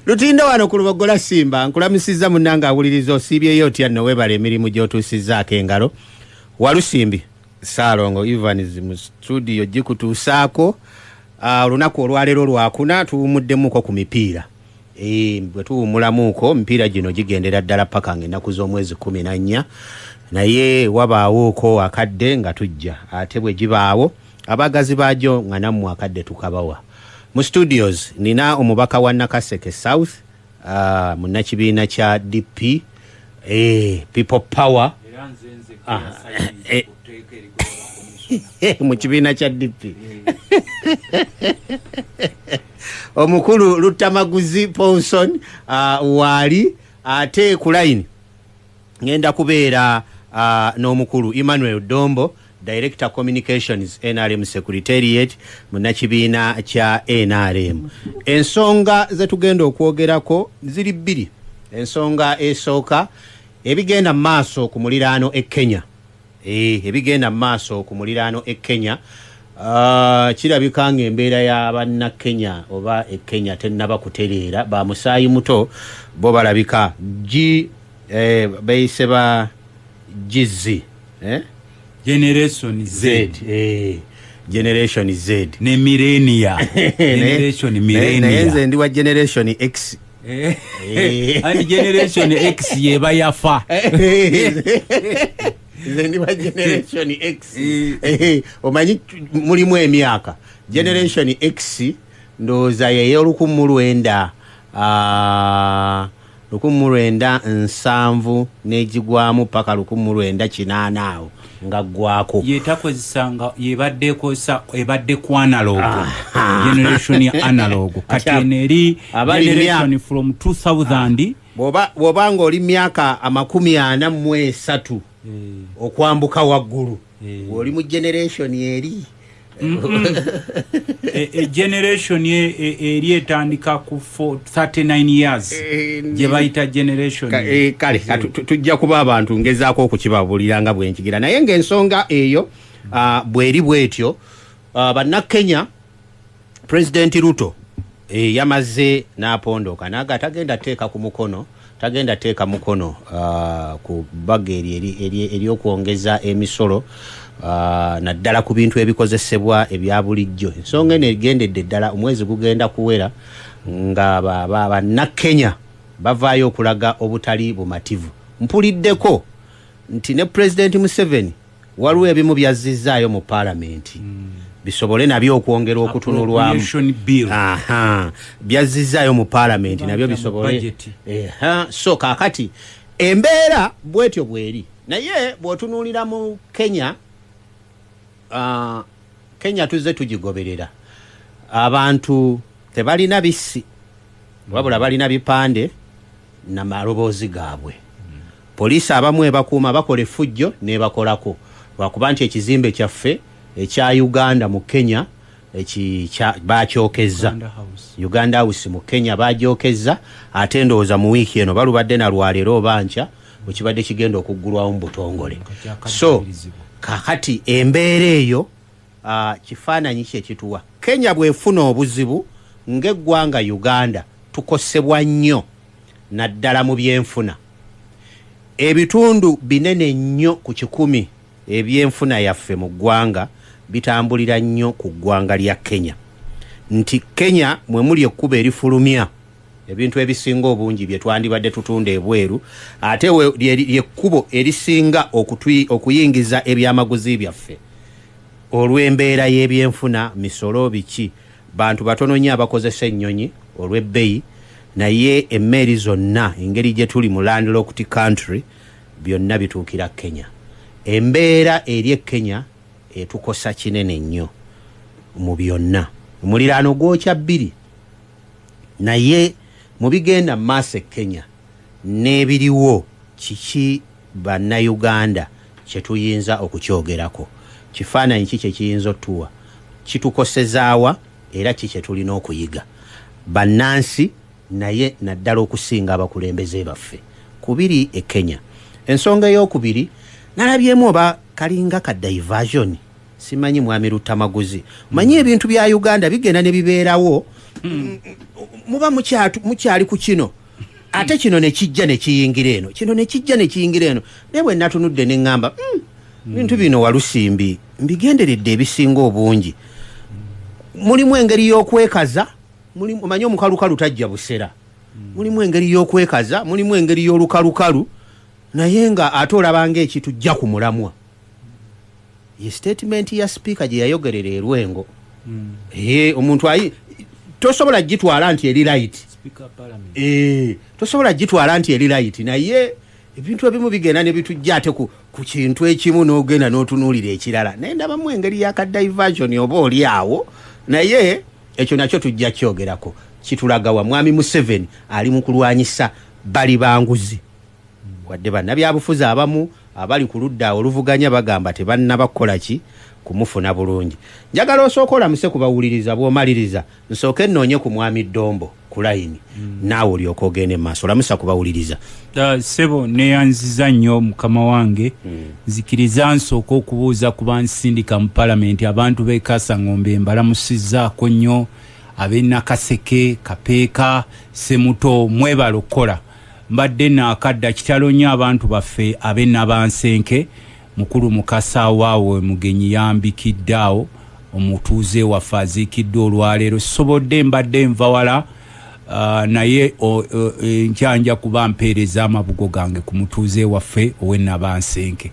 Lutindo wano ku Lubogola Simba nkulamusiza munnanga awuliriza osiibyeyo otya nno webala emirimu gy'otuusizaako engalo. Walusimbi Saalongo Evans mu studio gikutuusaako olunaku olwaleero lwakuna tuwumuddemuuko ku mipiira. Bwe tuwumulamuuko mipiira gino gigendera ddala paka ng'ennaku z'omwezi 14 naye wabaawoko akadde nga tujja ate bwe gibaawo abagazi baagyo nga nammwe akadde tukabawa. Mu studios nina omubaka wa Nakaseke South munnakibiina kya DP People Power mu kibiina kya DP omukulu Lutamaguzi Paulson wali ate ku line ngenda kubeera n'omukulu Emmanuel Dombo Director Communications NRM Secretariat munnakibiina kya NRM. Ensonga zetugenda okwogerako ziri bbiri. Ensonga esooka ebigenda maaso ku muliraano e Kenya. Ebigenda maaso ku muliraano e Kenya. Kirabika ng'embeera y'abanna Kenya oba e Kenya tennaba kutereera ba musaayi muto bo balabika bayise ba Gizzi Generation Z. Generation Z. Ne millennia. Generation millennia. Nze ndi wa Generation X. And Generation X yeba yafa. Nze ndi wa Generation X. Omanyi mulimu emyaka. Generation X ndowooza ye 1970 n'egigwamu paka 1980 awo nga gwako yetakozesanga ebadde ku analog generation analog kati eneri generation from 2000 bwoba ng'oli myaka 43 okwambuka waggulu oli mu generation eri generation eri etandika ku 39 years gye bayita generation kale tujja kuba abantu ngezaako okukibabulira nga bwenkigira naye ng'ensonga eyo bweri bwetyo bannakenya President Ruto yamaze n'apondoka naga tagenda teeka mukono ku bbaga eri okwongeza emisolo naddala ku bintu ebikozesebwa ebya bulijjo. Ensonga eno egendedde ddala omwezi gugenda kuwera nga bannakenya bavaayo okulaga obutali bumativu. Mpuliddeko nti ne President Museveni waliwo ebimu byazzizaayo mu Parliament bisobole nabyo okwongera okutunulwamu byazzizaayo mu Parliament nabyo bisobole so kaakati embeera bwetyo bweri naye bw'otunuulira mu Kenya Kenya tuzze tugigoberera abantu tebalina bisi wabula balina bipande na maloboozi gaabwe. Poliisi abamu ebakuuma bakola effujjo n'ebakolako lwakuba nti ekizimbe kyaffe ekya Uganda mu Kenya bakyokeza Uganda House mu Kenya bagyokeza ate ndowooza mu wiiki eno balubadde na lwaleero oba nkya bwekibadde kigenda okuggulwawo mu butongole. So kakati embeera eyo kifaananyi kye kituwa. Kenya bwefuna obuzibu ng'eggwanga Uganda tukosebwa nnyo naddala mu byenfuna. Ebitundu binene nnyo ku 100 ebyenfuna yaffe mu ggwanga bitambulira nnyo ku ggwanga lya Kenya. Nti Kenya mwe muli ekkuba erifulumya ebintu ebisinga obungi bye twandibadde tutunda ebweru ate lyekkubo erisinga okuyingiza ebyamaguzi byaffe olw'embeera y'ebyenfuna misolo biki bantu batono nnyo abakozesa ennyonyi olw'ebbeeyi naye emmeeri zonna engeri gye tuli mu landlocked country byonna bituukira Kenya. Embeera eri e Kenya etukosa kinene nnyo mu byonna. Omuliraano gwokya 2 naye mu bigenda maaso e Kenya n'ebiriwo kiki bannayuganda kye tuyinza okukyogerako. Kifaananyi ki kye kiyinza otuwa kitukosezaawa era ki kye tulina okuyiga bannansi naye naddala okusinga abakulembeze baffe. 2 e Kenya. Ensonga ey'okubiri nalabyemu oba kalinga ka diversion simanyi mwami Lutamaguzi manyi ebintu bya Uganda bigenda ne bibeerawo muba mukyali ku kino ate kino ne kijja ne kiyingira eno kino ne kijja ne kiyingira eno naye bwe natunudde ne ŋŋamba bintu bino Walusimbi mbigenderedde ebisinga obungi mulimu engeri y'okwekaza omanyi omukalukalu tajja busera mulimu engeri y'okwekaza mulimu engeri y'olukalukalu naye nga ate olabanga ekitujja ku mulamwa ye statement ya speaker gye yayogerera e Lwengo omuntu tosobola gitwala nti eri right tosobola gitwala nti eri right naye ebintu ebimu bigenda ne bitujja ate ku kintu ekimu n'ogenda n'otunuulira ekirala naye ndabamu engeri yakadiversion oba oli awo naye ekyo nakyo tujja kyogerako kitulagawa mwami Museveni ali mu kulwanyisa bali banguzi wadde bannabyabufuzi abamu abali ku ludda oluvuganya bagamba tebanna bakola ki kumufuna bulungi njagala osooka olamuse kubawuliriza bw'omaliriza nsooke nnoonye ku mwami Dombo ku layini naawe olyoka ogende maaso olamusa kubawuliriza sebo neyanziza nnyo mukama wange nzikiriza nsooka okubuuza ku bansindika mu palamenti abantu b'e Kasangombe mbalamusizzaako nnyo ab'e Nakaseke Kapeeka Semuto mwebala okukola mbadde naakadda kitalo nnyo abantu baffe ab'e Nabansenke mukulu Mukasa waawe mugenyi yambikiddeawo omutuuze waffe aziikiddwa olwaleero sobodde mbadde nva wala naye nkyanja kuba mpeereza amabugo gange ku mutuuze waffe ow'e Nabansenke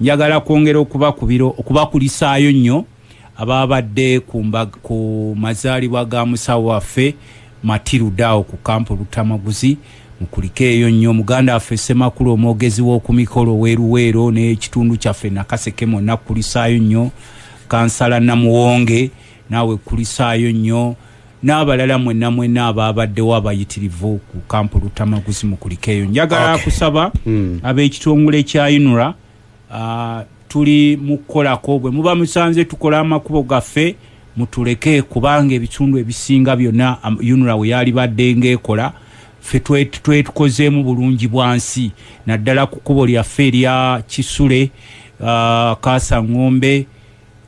njagala kwongera okubakulisaayo nnyo ababadde ku mazaalibwa ga musawo waffe Matirudaawo ku kampu Lutamaguzi mukulikeeyo nnyo muganda waffe Ssemakulu omwogezi w'okumikolo weeruweero n'ekitundu kyaffe Nakaseke mwonna kulisaayo nnyo kansala Namuwonge naawe kulisaayo nnyo n'abalala mwenna ababaddewo abayitirivu ku kampu Lutamaguzi mukulikeeyo njagala kusaba ab'ekitongole kya UNRA tuli mukukolako bwe muba musanze tukola amakubo gaffe mutuleke kubanga ebitundu ebisinga byonna UNRA we yali badde ng'ekola ffe twetukozeemu bulungi bwansi naddala ku kkubo lyaffe erya Kisule Kasangombe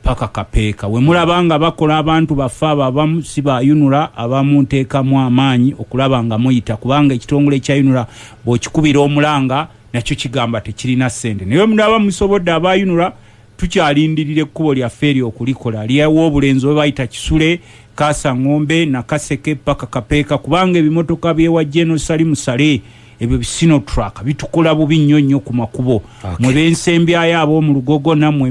paka Kapeeka we mulaba nga bakola abantu baffe abamu si ba UNRA abamu nteekamu amaanyi okulaba nga muyita kubanga ekitongole kya UNRA bw'okikubira omulanga nakyo kigamba tekirina ssente naye mulaba musobodde aba UNRA tukyalindirira ekkubo lyaffe eryo okulikola lyewo obulenzi bwe bayita Kisule Kasangombe Nakaseke paka Kapeeka kubanga ebimotoka byewa General Salim Sale ebyo bisino truck bitukola bubi nnyo ku makubo mwe bensembyayo ab'omu Lugogo nammwe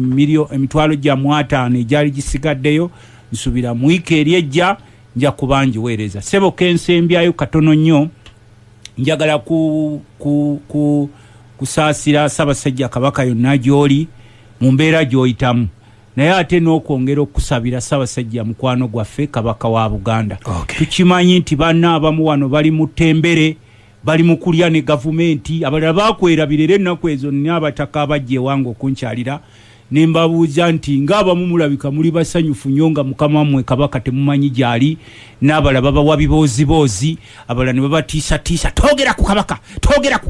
emitwalo gya 5 egyali gisigaddeyo nsubira mu wiiki eri ejja nja kuba njiweereza sebo kensembyayo katono nnyo njagala kusaasira Ssaabasajja Kabaka yonna gy'oli mu mbeera gy'oyitamu naye ate n'okwongera okusabira Ssaabasajja mukwano gwaffe Kabaka wa Buganda tukimanyi nti banna abamu wano bali mu ttembere bali mu kulya ne gavumenti abalala bakwerabirira ennaku ezo n'abataka abajja ewange okunkyalira ne mbabuuza nti ng'abamu mulabika muli basanyufu nnyo nga mukama wammwe Kabaka temumanyi gy'ali n'abalala babawa biboozi abalala ne babatiisatiisa toogera ku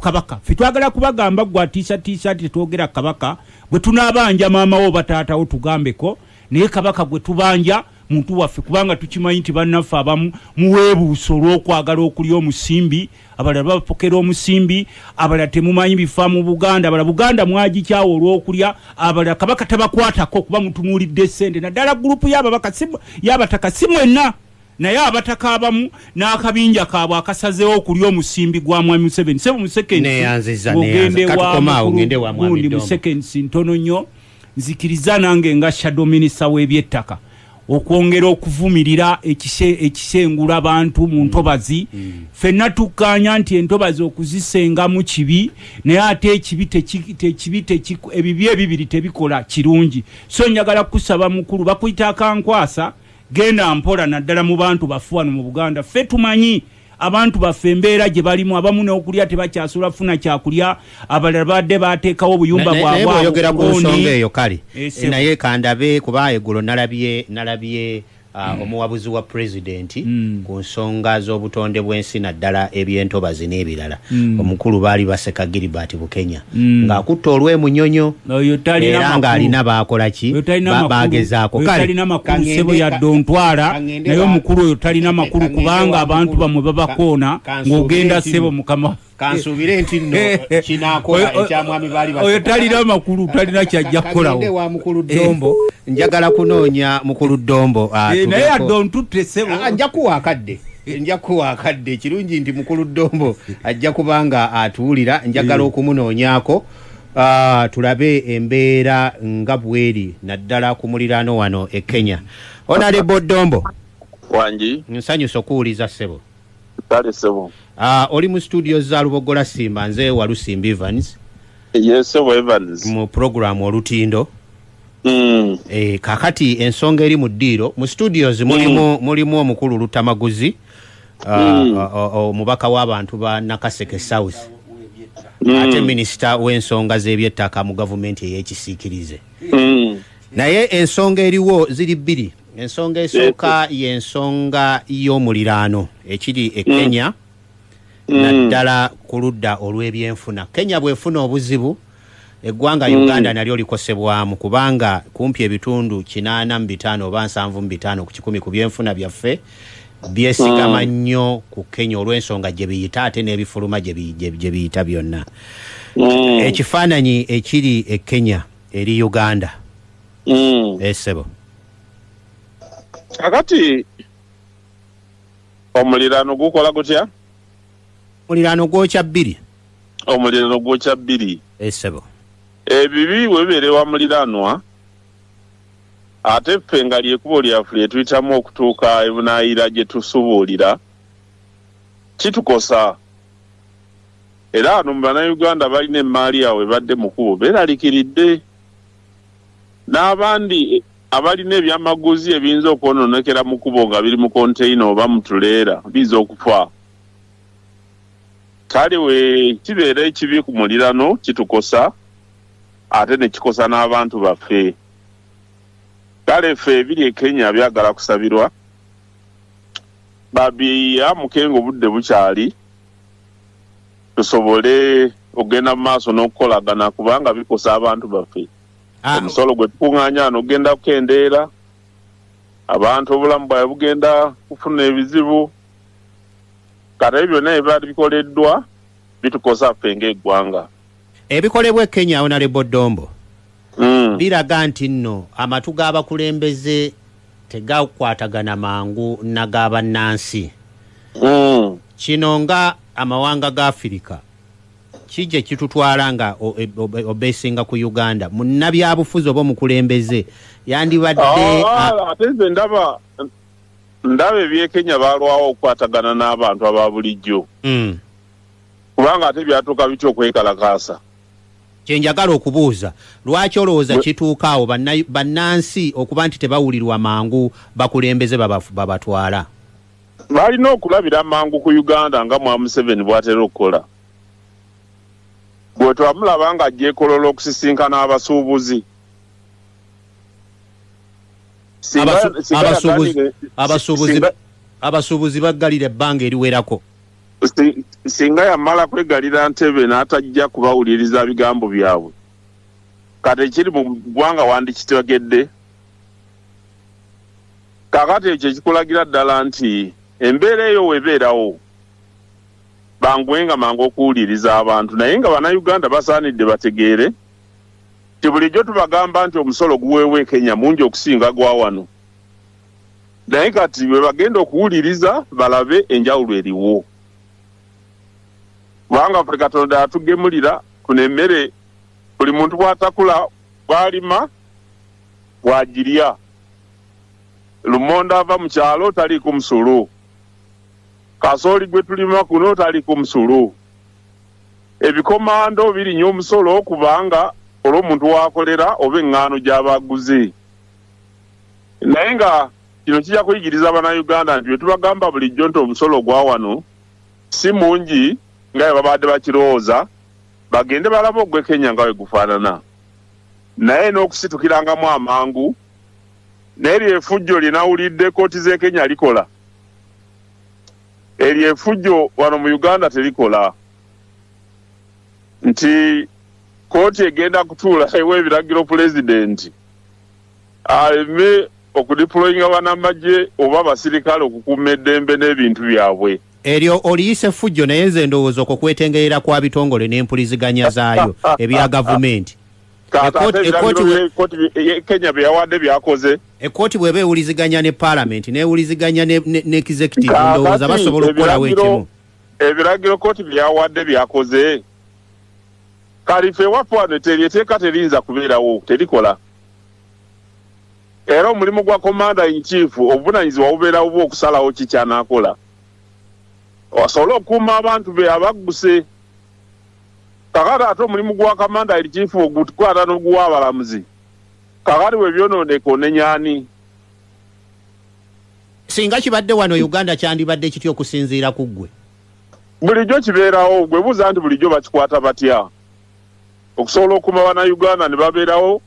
Kabaka ffe twagala kubagamba gwe atiisatiisa ati tetwogera ku Kabaka bwe tunaabanja maama wo bataatawo tugambeko naye Kabaka gwe tubanja muntu waffe kubanga tukimanyi nti bannaffe abamu muweebuusa olw'okwagala okulya omusimbi abalala bapokera omusimbi abalala temumanyi bifa mu Buganda abalala Buganda mwagikyawo olw'okulya abalala Kabaka tabakwatako kuba mutunuulidde ssente naddala gurupu y'abataka si mwenna naye abataka abamu n'akabinja kaabwe akasazeewo okulya omusimbi gwa mwami Museveni sebo musekensi musekensi ntono nnyo nzikiriza nange nga shadow minister w'ebyettaka okwongera okuvumirira ekisengula abantu mu ntobazi ffenna tukkaanya nti entobazi okuzisengamu kibi naye ate ebibi ebibiri tebikola kirungi so njagala kusaba mukulu bakuyita akankwasa genda mpola naddala mu bantu baffe wano mu Buganda ffe tumanyi abantu baffe embeera gye balimu abamu n'okulya tebakyasobola kufuna kyakulya abalala badde bateekawo obuyumba bwabwe oyogera ku nsonga eyo kale naye kandabe kuba eggulo nalabye omuwabuzi wa president ku nsonga z'obutonde bw'ensi naddala ebyentobazi n'ebirala omukulu baali baseka Gilbert Bukenya ng'akutta olw'emunyonyo era ng'alina baakola ki baagezaako talina makulu sebo yadde ontwala naye omukulu oyo talina makulu kubanga abantu bamwe babakoona ng'ogenda sebo mukama kansubire nti nno kinaakola ekyamwami baali oyo talina makulu talina kyajja kukolawo wa mukulu Dombo njagala kunoonya mukulu Dombo naye adde ontutte sebo nja kuwa akadde kirungi nti mukulu Dombo ajja kubanga atuwulira njagala okumunoonyaako tulabe embeera nga bweri naddala ku muliraano wano e Kenya. Honorable Dombo wangi nsanyusa okuwuliza sebo. Kale sebo. Oli mu studio za Lubogola Simba nze Walusimbi Evans. Yes sebo Evans. Mu program olutindo. Kakati ensonga eri mu ddiiro mu studios mulimu omukulu Lutamaguzi omubaka w'abantu ba Nakaseke South ate minisita w'ensonga z'ebyettaka mu gavumenti ey'ekisiikirize. Naye ensonga eriwo ziri bbiri. Ensonga esooka y'ensonga y'omuliraano ekiri e Kenya naddala ku ludda olw'ebyenfuna. Kenya bw'efuna obuzibu eggwanga Uganda nalyo likosebwamu kubanga kumpi ebitundu 85 oba 75 ku 100 ku byenfuna byaffe byesigama nnyo ku Kenya olw'ensonga gye biyita ate n'ebifuluma gye biyita byonna. Ekifaananyi ekiri e Kenya eri Uganda esebo kakati omuliraano gukola gutya? Omuliraano gwokya bbiri. Omuliraano gwokya bbiri esebo ebibi webere wa muliraanwa ate ffe nga lyekubo lyaffe lye tuyitamu okutuuka ebunaayira gye tusubuulira kitukosa era ano mu bannayuganda balina emmaali yaabwe badde mu kkubo beeralikiridde n'abandi abalina ebyamaguzi ebiyinza okwononekera mu kkubo nga biri mu konteyina oba mu tuleera biza okufa. Kale we kibeera ekibi ku muliraano kitukosa ate ne kikosa n'abantu baffe. Kale ffe ebiri e Kenya byagala kusabirwa babiya mukengo budde bukyali tusobole ogenda mu maaso n'okukolagana kubanga bikosa abantu baffe. Omusolo gwe tukuŋŋaanya ano ogenda kukendeera abantu obulamu bwawe bugenda kufuna ebizibu kati ebyo byonna ebibaali bikoleddwa bitukosa ffe ng'eggwanga. Ebikolebwa e Kenya Honorable Dombo biraga nti nno amatu g'abakulembeze tegakwatagana mangu n'ag'abannansi. Kino nga amawanga ga Afirika kijje kitutwala nga obesinga ku Uganda munnabyabufuzi oba omukulembeze yandibadde ate nze ndaba eby'e Kenya baalwawo okukwatagana n'abantu aba bulijjo kubanga ate byatuuka bityo okwekalakaasa. Kyenjagala okubuuza lwaki olowooza kituuka awo bannansi okuba nti tebawulirwa mangu bakulembeze babatwala? Balina okulabira mangu ku Uganda nga Mwami Museveni bw'atera okukola. Gwe twamulaba nga ajja ekolola okusisinkana abasuubuzi. Abasuubuzi baggalira ebbanga eriwerako. Singa yamala kwegalira Ntebe n'atajja kubawuliriza bigambo byabwe kati ekiri mu ggwanga wandikitegedde. Kakati ekyo ekikulagira ddala nti embeera eyo webeerawo bangwenga mangu okuwuliriza abantu naye nga bannayuganda basaanidde bategeere ti bulijjo tubagamba nti omusolo guweewo e Kenya mungi okusinga gwa wano naye kati bwe bagenda okuwuliriza balabe enjawulo eriwo. Kubanga ffe Katonda atugemulira kuno emmere buli muntu bw'atakula bw'alima bw'agirya. Lumonde ava mu kyalo tali ku musolo. Kasooli gwe tulima kuno tali ku musolo. Ebikomando birinya omusolo kubanga olw'omuntu wakolera oba eŋŋaano gy'abaguze. Naye nga kino kijja kuyigiriza Abannayuganda nti bwe tubagamba bulijjo nti omusolo gwa wano si mungi nga babadde bakirowooza bagende balaba ogw'e Kenya nga we gufaanana. Naye n'okusitukirangamu amangu Neri efujjo linawulidde kooti z'e Kenya likola. Eri efujjo wano mu Uganda terikola. Nti kooti egenda kutuula ewa ebiragiro pulezidenti aleme okudiployinga banamagye oba abasirikale okukuuma eddembe n'ebintu byabwe. Eryo oliyise fujjo naye nze ndowooza okwo kwetengerera kwa bitongole n'empuliziganya zaayo ebya gavumenti. Kenya bye yawadde byakoze. Ekkooti bw'eba ewuliziganya ne paalamenti n'ewuliziganya ne executive ndowooza basobola okukolawo ekimu. Ebiragiro kooti bye yawadde byakoze. Kalife wapo wano teryeteeka terinza kubeerawo terikola. Era omulimu gwa commander in chief obuvunanyizibwa bubeerawo bwo okusalawo ki ky'anaakola. Wasobola okukuuma abantu be abagguse. Kakati ate omulimu gwa commander in chief ogutukwata n'oguwa abalamuzi. Kakati bwe byonooneka onenyaani. Singa kibadde wano Uganda kyandibadde kityo okusinziira ku ggwe. Bulijjo kibeerawo gwe buuza nti bulijjo bakikwata batya. Okusobola okukuuma Bannayuganda ne babeerawo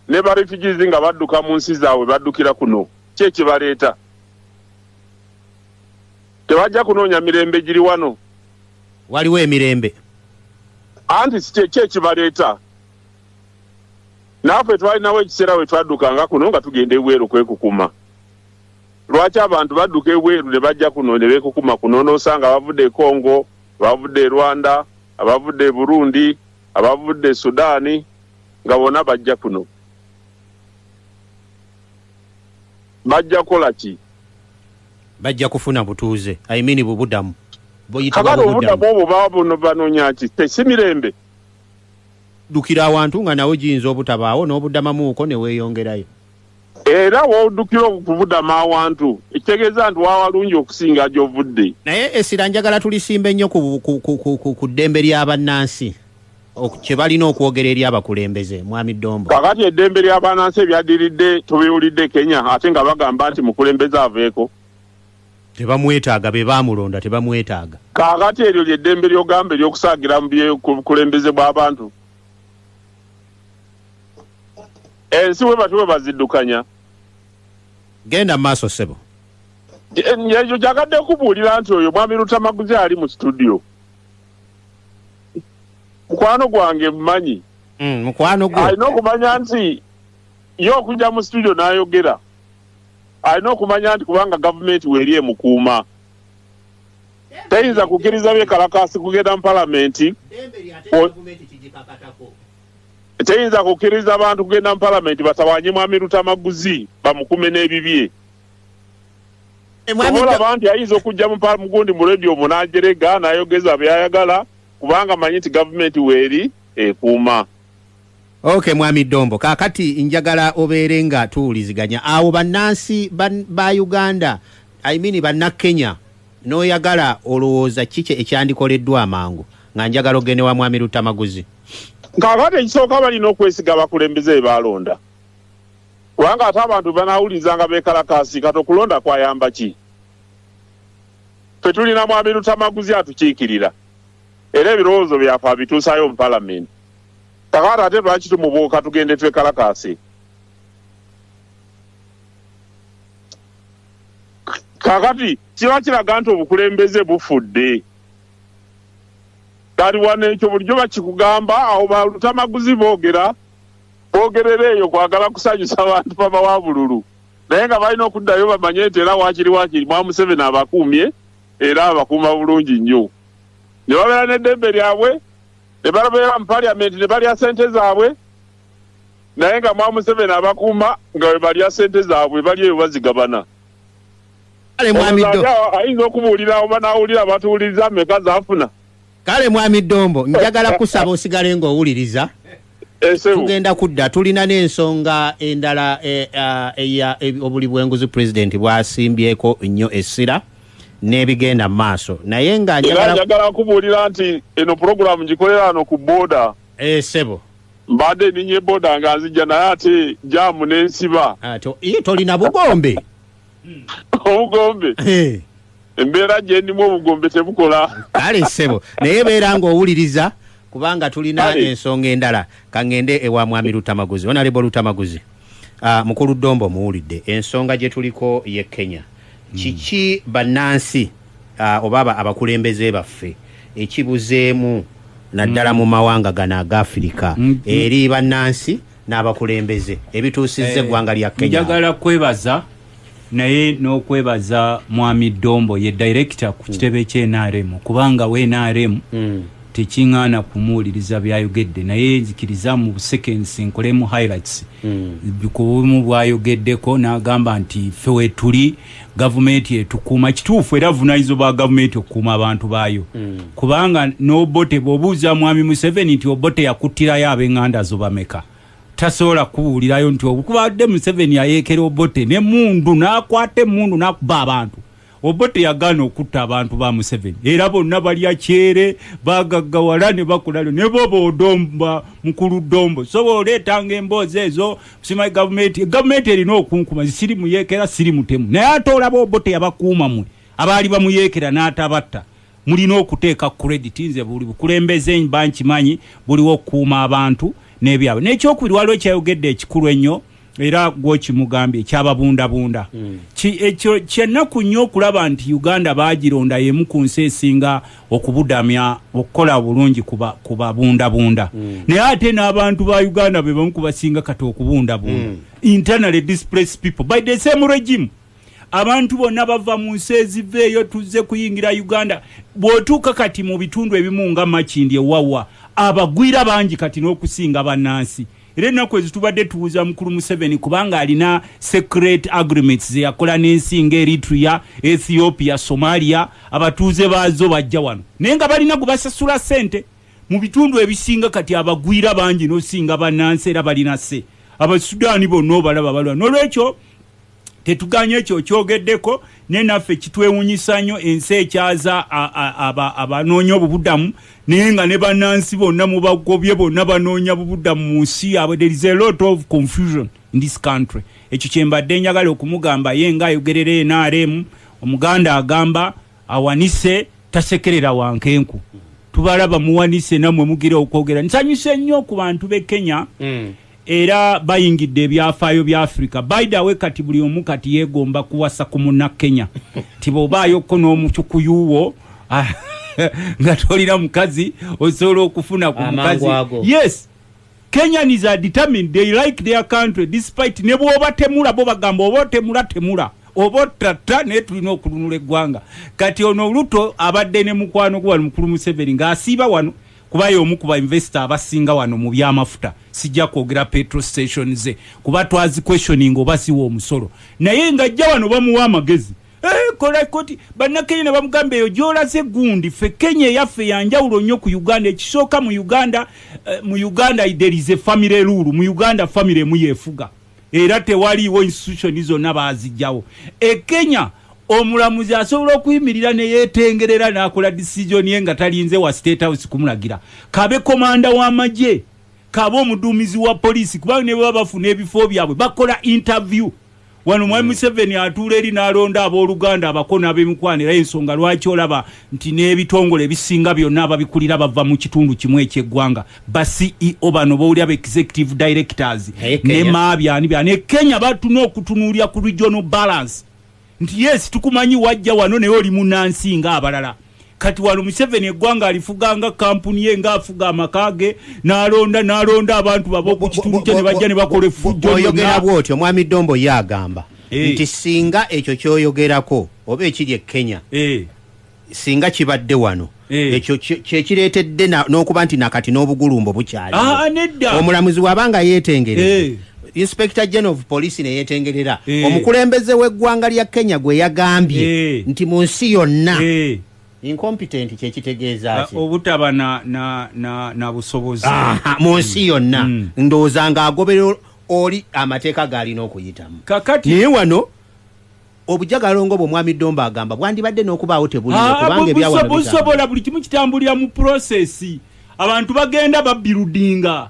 ne ba refugees nga badduka mu nsi zaabwe baddukira kuno. Ki ekibaleeta? Tebajja kunoonya mirembe giri wano. Waliwo emirembe. Anti ki ekibaleeta? Naffe twalinawo ekiseera we twaddukanga kuno nga tugenda ebweru kwekukuma. Lwaki abantu badduka ebweru ne bajja kuno ne beekukuma kuno n'osanga abavudde e Congo, abavudde e Rwanda, abavudde e Burundi, abavudde e Sudaani nga bonna bajja kuno. Bajja kola ki? Bajja kufuna butuuze. I mean bubudamu. Kakati obudamu obwo baba buno banoonya ki? Si mirembe. Dukira awantu nga nawe giyinza obutabaawo n'obudamamuuko ne weeyongerayo. Era w'oddukira okubudama awantu ekitegeeza nti waawalungi okusinga gy'ovudde. Naye essira njagala tulisimbe nnyo ku ddembe ly'abannansi kye balina okwogera eri abakulembeze Mwami Dombo. Kakati eddembe ly'abannansi ebyaddiridde tubiwulidde Kenya ate nga bagamba nti mukulembeze aveeko. Tebamwetaaga be baamulonda tebamwetaaga. Kakati eryo ly'eddembe ly'ogamba ery'okusaagira mu bukulembeze bw'abantu. Ensi we batuwe baziddukanya. Genda maaso sebo. Ekyo kyagadde kubuulira nti oyo Mwami Lutamaguzi ali mu studio. Mukwano gwange mmanyi. Mukwano gwe. Alina okumanya nti ye okujja mu studio n'ayogera. Alina okumanya nti kubanga gavumenti weeri emukuuma. Tayinza kukkiriza beekalakaasi kugenda mu palamenti. Tayinza kukkiriza abantu kugenda mu palamenti batawaanye Mwami Lutamaguzi bamukume n'ebibye. Olaba nti ayinza okujja mu gundi mu radio munaajerega n'ayogeza byayagala kubanga manyi nti gavumenti weeri ekuuma. Okay Mwami Dombo kakati njagala obeere nga tuwuliziganya awo bannansi ba Uganda I mean banna Kenya n'oyagala olowooza kiki ekyandikoleddwa amangu nga njagala ogende wa Mwami Lutamaguzi. Kakati ekisooka balina okwesiga abakulembeze balonda. Kubanga ate abantu banaawulizanga beekalakaasi kati okulonda kwayamba ki? Ffe tulina Mwami Lutamaguzi atukiikirira. Era ebirowoozo byaffe abituusaayo mu palamenti. Kakati ate lwaki tumubuuka tugende twekalakaasi? Kakati kiba kiraga nti obukulembeze bufudde. Kali wano ekyo bulijjo bakikugamba awo ba Lutamaguzi boogerera eyo kwagala kusanyusa abantu babawa bululu. Naye nga balina okuddayo bamanye nti era waakiri Mwami Museveni abakuumye era abakuuma bulungi nnyo. Ne babeera n'eddembe lyabwe ne balabeera mu paliamenti ne balya ssente zaabwe naye nga Mwami Museveni abakuuma nga bwe balya ssente zaabwe bali eyo bazigabana. Ayinza okubuulira oba n'awulira batuwuliriza mmeka zaafuna. Kale Mwami Dombo njagala kusaba osigale ng'owuliriza. Tugenda kudda tulina n'ensonga endala obuli bw'enguzi pulezidenti bwasimbyeko nnyo essira n'ebigenda mu maaso naye nga njagala kubuulira nti eno pulogulaamu ngikolera wano ku booda. Sebo mbadde ninye booda nga nzijja naye ate jaamu n'ensiba. Tolina bugombe? Obugombe embeera gye ndimu obugombe tebukola. Kale Sebo naye beera ng'owuliriza kubanga tulina ensonga endala kangende ewa Mwami Lutamaguzi. Honorable Lutamaguzi mukulu Dombo muwulidde ensonga gye tuliko ye Kenya kiki bannansi oba abakulembeze baffe ekibuzeemu naddala mu mawanga gano aga Afrika eri bannansi n'abakulembeze ebituusizza eggwanga lya Kenya. Njagala kwebaza naye n'okwebaza Mwami Dombo ye director ku kitebe kye NRM kubanga we NRM tekiŋŋaana kumuwuliriza byayogedde naye nzikiriza mu seconds nkolemu highlights bikubumu bwayogeddeko n'agamba nti ffe we tuli gavumenti etukuuma kituufu era vunaanyizibwa bwa gavumenti okukuuma abantu baayo kubanga n'obote bw'obuuza Mwami Museveni nti obote yakuttirayo ab'eŋŋanda zo bameka tasobola kuwulirayo nti okubadde Museveni yayeekera obote n'emmundu n'akwata emmundu n'akuba abantu obote yagaana okutta abantu ba Museveni era bonna balya kyere bagaggawala ne bakulalo ne bobo odomba mukulu Dombo so oleetanga emboozi ezo simanyi gavumenti erina okunkuma siri muyeekera siri mutemu naye ate olaba obote yabakuuma mmwe abaali bamuyeekera n'atabatta mulina okuteeka credit nze buli bukulembeze bankimanyi buliwo okukuuma abantu n'ebyabwe n'ekyokubiri waliwo ekyayogedde ekikulu ennyo era gw'okimugambye ekyababundabunda ekyo kyennaku nnyo okulaba nti Uganda baagironda y'emu ku nsi esinga okubudamya okukola bulungi ku babundabunda naye ate n'abantu ba Uganda be bamu kubasinga kati okubundabunda internally displaced people by the same regime. Abantu bonna bava mu nsi eziveeyo tuzze kuyingira Uganda bw'otuuka kati mu bitundu ebimu nga Makindye wawa abagwira bangi kati n'okusinga bannansi. Era ennaku ezitubadde tubuuza mukulu Museveni kubanga alina secret agreements ze yakola n'ensi nga Eritrea, Ethiopia, Somalia abatuuze baazo bajja wano naye nga balina gubasasula ssente mu bitundu ebisinga kati abagwira bangi n'osinga bannansi era balina se Abasudaani bonna obalaba balwa n'olwekyo tetuganye ekyo kyogeddeko ne naffe kitwewunyisa nnyo ensi ekyaza abanoonya obubudamu naye nga ne bannansi bonna mu bagobye bonna banoonya bubudamu mu nsi yaabwe. There is a lot of confusion in this country. Ekyo kye mbadde njagala okumugamba ye nga ayogerera NRM omuganda agamba awanise tasekerera wankenku tubalaba muwanise namwe mugira okwogera. Nsanyuse nnyo ku bantu b'e Kenya era bayingidde ebyafaayo bya Africa. By the way kati buli omu kati yeegomba kuwasa ku munna Kenya tibobaayo n'omukyukuyuwo nga tolina mukazi osobola okufuna ku mukazi. Yes, Kenyans are determined, they like their country despite ne bw'oba temula bo bagamba oba temula oba tata ne tulina okulunula eggwanga. Kati ono Ruto abadde ne mukwano gwa mukulu Museveni ng'asiiba wano kuba y'omu ku ba investor abasinga wano mu byamafuta. Sijja kwogera petrol stations ze kuba twazi questioning oba siwo omusolo naye ng'ajja wano bamuwa amagezi kola koti bannakenya ne bamugamba eyo gy'olaze gundi ffe Kenya yaffe yanjawulo nnyo ku Uganda. Ekisooka mu Uganda there is a family rule. Mu Uganda family emu yeefuga era tewaliiwo institution zonna baazijjawo. Kenya omulamuzi asobola okuyimirira ne yeetengerera n'akola decision ye nga talinze wa State House kumulagira. Kabe komanda w'amagye kaba omuduumizi wa poliisi kubanga ne baba bafuna ebifo byabwe bakola interview wano Mwami Museveni atuula eri n'alonda abooluganda abakona ab'emikwano era ensonga lwaki olaba nti n'ebitongole ebisinga byonna ababikulira bava mu kitundu kimu eky'eggwanga ba CEO bano bawulira ba executive directors ne maabyani byane Kenya batuna okutunuulya ku regional balance nti yes tukumanyi wajja wano naye oli munnansi nga abalala. Kati wano Museveni eggwanga alifuganga kampuni ye nga afuga amakage n'alonda abantu babo ku kitundu kye ne bajja ne bakola effujjo. Oyogera bw'otyo Mwami Dombo ye agamba nti singa ekyo kyoyogerako oba ekiri e Kenya singa kibadde wano ekyo kyekireetedde n'okuba nti nakati n'obugulumbo bukyali omulamuzi wabanga yeetengerera Inspector General of Police ne yeetengerera omukulembeze w'eggwanga lya Kenya gwe yagambye nti mu nsi yonna incompetent kyekitegeeza ki obutaba na busobozi mu nsi yonna ndowooza ng'agobera oli amateeka g'alina okuyitamu. Kakati naye wano obujagalongo bw'Omwami Dombo agamba bwandibadde n'okubaawo tebuliwo kubanga ebyawano busobola buli kimu kitambulira mu process. Abantu bagenda babirudinga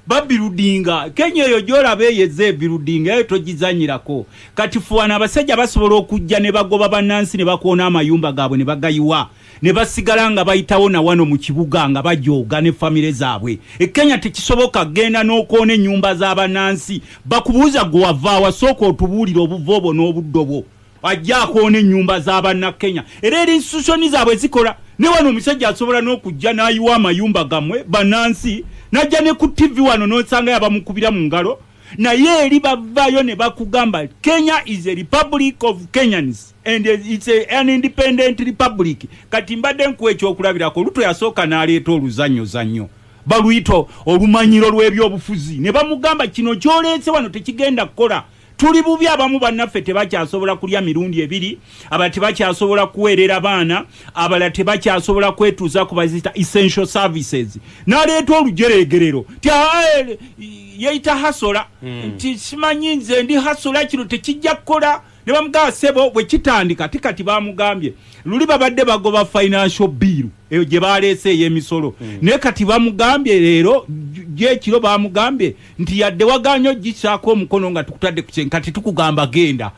babirudinga Kenya eyo gyolabe yeze birudinga eyo togizanyirako kati fuwana abasajja basobola okujja ne bagoba bannansi ne bakoona amayumba gaabwe ne bagayiwa ne basigala nga bayitawo na wano mu kibuga nga bajoga ne famire zaabwe Kenya tekisoboka genda n'okoona ennyumba z'abannansi bakubuuza gwe wavaawa sooka otubuulira obuvobo n'obuddobo ajja akoona ennyumba z'abannakenya era eri institutioni zaabwe zikola ne wano omusajja asobola n'okujja n'ayiwa amayumba gammwe bannansi najja ne ku TV wano n'osanga yabamukubira mu ngalo naye eri bavaayo ne bakugamba Kenya is a republic of Kenyans and it's an independent republic kati mbadde nkuwa ekyokulabirako Ruto yasooka n'aleeta oluzannyo baluyita olumanyiro lw'ebyobufuzi ne bamugamba kino kyoleese wano tekigenda kukola tuli bubi abamu bannaffe tebakyasobola kulya mirundi ebiri abala tebakyasobola kuweerera baana abala tebakyasobola kwetuuza ku bazita essential services n'aleeta olujeregerero yeyita hasola nti simanyi nze ndi hasola kino tekijja kukola ne bamugamba sebo bwe kitandika tikati bamugambye luli babadde bagoba financial bill eyo gye baleese ey'emisolo naye kati bamugambye leero gyekiro bamugambye nti yadde waganyo gisaako omukono nga tukutadde kati tukugamba genda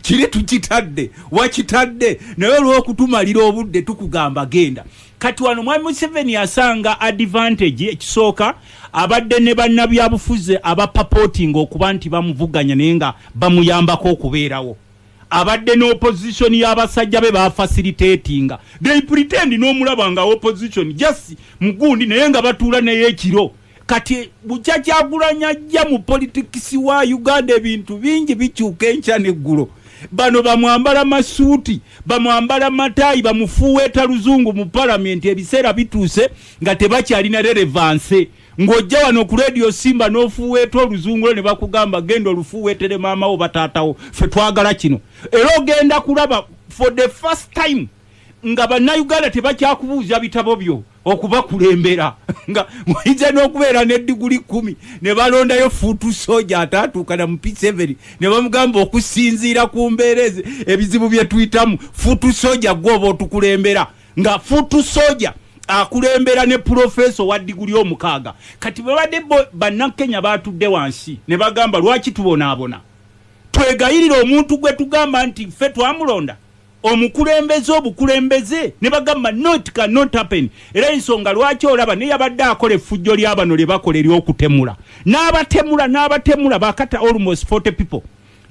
kiri tukitadde wakitadde naye olw'okutumalira obudde tukugamba genda kati wano mwami Museveni yasanga advantage ekisooka abadde ne bannabyabufuzi abapapotinga okuba nti bamuvuganya naye nga bamuyambako okubeerawo abadde n'opposition y'abasajja be bafacilitatinga they pretend n'omulaba nga opposition just mugundi naye nga batuula naye ekiro kati bukyakyakulanya ajja mu politics wa Uganda ebintu bingi bikyuka enkya n'eggulo bano bamwambala masuuti bamwambala matayi bamufuweeta luzungu mu parliament ebiseera bituuse nga tebakyalina relevance ng'ojja wano ku radio Simba n'ofuweeta oluzungu ne bakugamba genda olufuweetere maamawo bataatawo ffe twagala kino era ogenda kulaba for the first time nga bannayuganda tebakyakubuuza bitabo byo okubakulembera nga oyinza n'okubeera n'eddiguli 10 ne balondayo fuutu soja ataatuukana mu P7 ne bamugamba okusinziira ku mbeerezi ebizibu bye tuyitamu fuutu soja gwoba otukulembera nga fuutu soja akulembera ne professor wa diguli omukaaga kati babadde bannakenya batudde wansi ne bagamba lwaki tubonaabona twegayirira omuntu gwe tugamba nti ffe twamulonda omukulembeze obukulembeze ne bagamba not cannot happen era ensonga lwaki olaba ne yabadde akola effujjo ly'abano lye bakola ery'okutemula n'abatemula bakata almost 40 people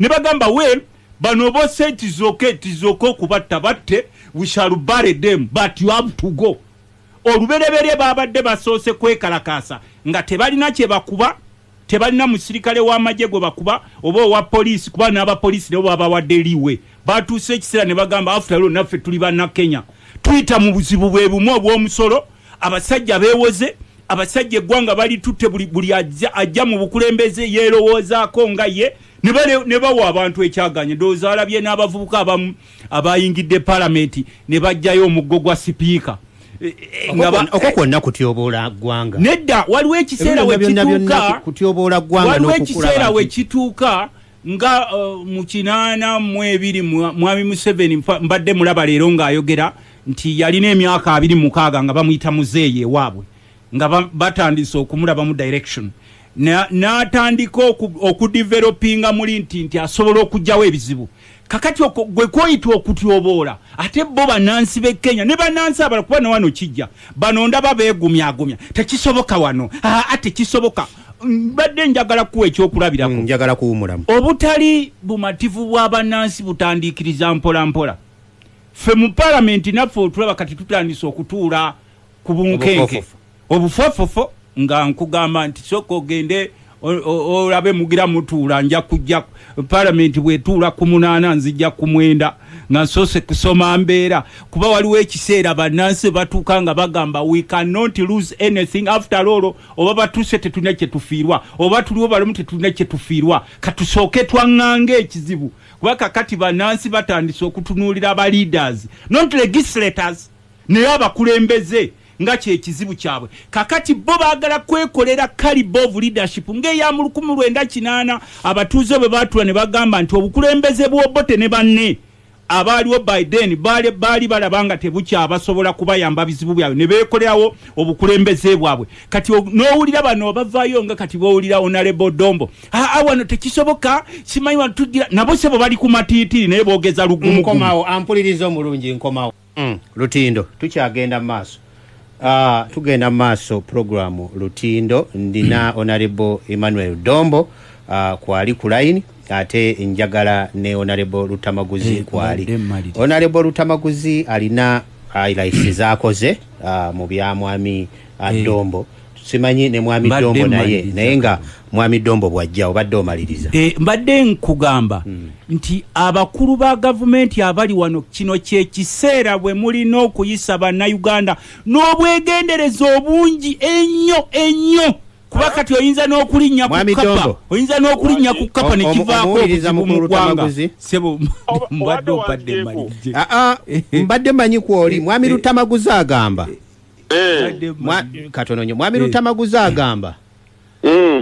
ne bagamba well bano bose tizoke okubatta batte we shall bury them but you have to go olubereberye babadde basoose kwekalakaasa nga tebalina kye bakuba tebalina musirikale w'amagye gwe bakuba oba owa poliisi kuba n'abapoliisi nabo babawadde liwe batuuse ekiseera ne bagamba after all naffe tuli bannakenya tuyita mu buzibu bwe bumu obw'omusolo abasajja beewoze abasajja eggwanga balitutte buli ajja mu bukulembeze yeerowoozaako nga ye ne bawa abantu ekyaganye ndowooza alabye n'abavubuka abamu abayingidde palamenti ne bajjayo omuggo gwa sipiika okwo kwonna kutyoboola ggwanga nedda waliwo ekiseera we kituuka nga mu 82 mwami Museveni mbadde mulaba leero ng'ayogera nti yalina emyaka 26 nga bamuyita muzeeyi ewaabwe nga batandise okumulaba mu direction n'atandika okudevelopinga muli nti asobola okugjawo ebizibu kakati gwe kwoyitwa okutyoboola ate bo bannansi b'e Kenya ne bannansi abala kuba ne wano kijja bano ndaba beegumyagumya tekisoboka wano tekisoboka badde njagala kuwa ekyokulabirako njagala kuwumulamu obutali bumativu bwa bannansi butandiikiriza mpola ffe mu palamenti naffe otulaba kati tutandise okutuula ku bunkenke obufofofo nga nkugamba nti sooka ogende olabe mugira mutuula nja kujja palamenti bwetuula ku 8 nzijja ku 9 nga nsoose kusoma mbeera kuba waliwo ekiseera bannansi batuuka nga bagamba we cannot lose anything after all oba batuuse tetulina kye tufiirwa oba tuliwo balamu tetulina kye tufiirwa katusooke twaŋŋanga ekizibu kuba kakati bannansi batandise okutunuulira aba leaders not legislators naye abakulembeze nga kyekizibu kyabwe kakati bo baagala kwekolera calibre of leadership ng'eya mu 1980 abatuuze bwe baatula ne bagamba nti obukulembeze bw'obote ne banne abaaliwo Biden baali balabanga tebukya basobola kubayamba bizibu byabwe ne beekolerawo obukulembeze bwabwe kati n'owulira bano bavaayo nga kati bowulira Honorable Dombo wano tekisoboka simanyi wantudira nabo sebo bali ku matiitiri naye boogeza lugumu nkomawo ampuliriza omulungi nkomawo Lutindo tukyagenda maaso tugenda maaso programu Lutindo ndina Honorable Emmanuel Dombo kwali ku line ate njagala ne Honorable Lutamaguzi kwali Honorable Lutamaguzi alina highlights zakoze mu bya mwami Dombo simanyi ne mwami Dombo naye nga mwami Dombo bwajja obadde omaliriza mbadde nkugamba nti abakulu ba gavumenti abali wano kino kye kiseera bwe mulina okuyisa bannayuganda n'obwegendereza obungi ennyo kuba kati oyinza n'okulinnya ku kapa ne kivaako mu ggwanga sebo mbadde opadde malije mbadde manyi kwoli mwami Lutamaguzi agamba katono nnyo mwami Lutamaguzi agamba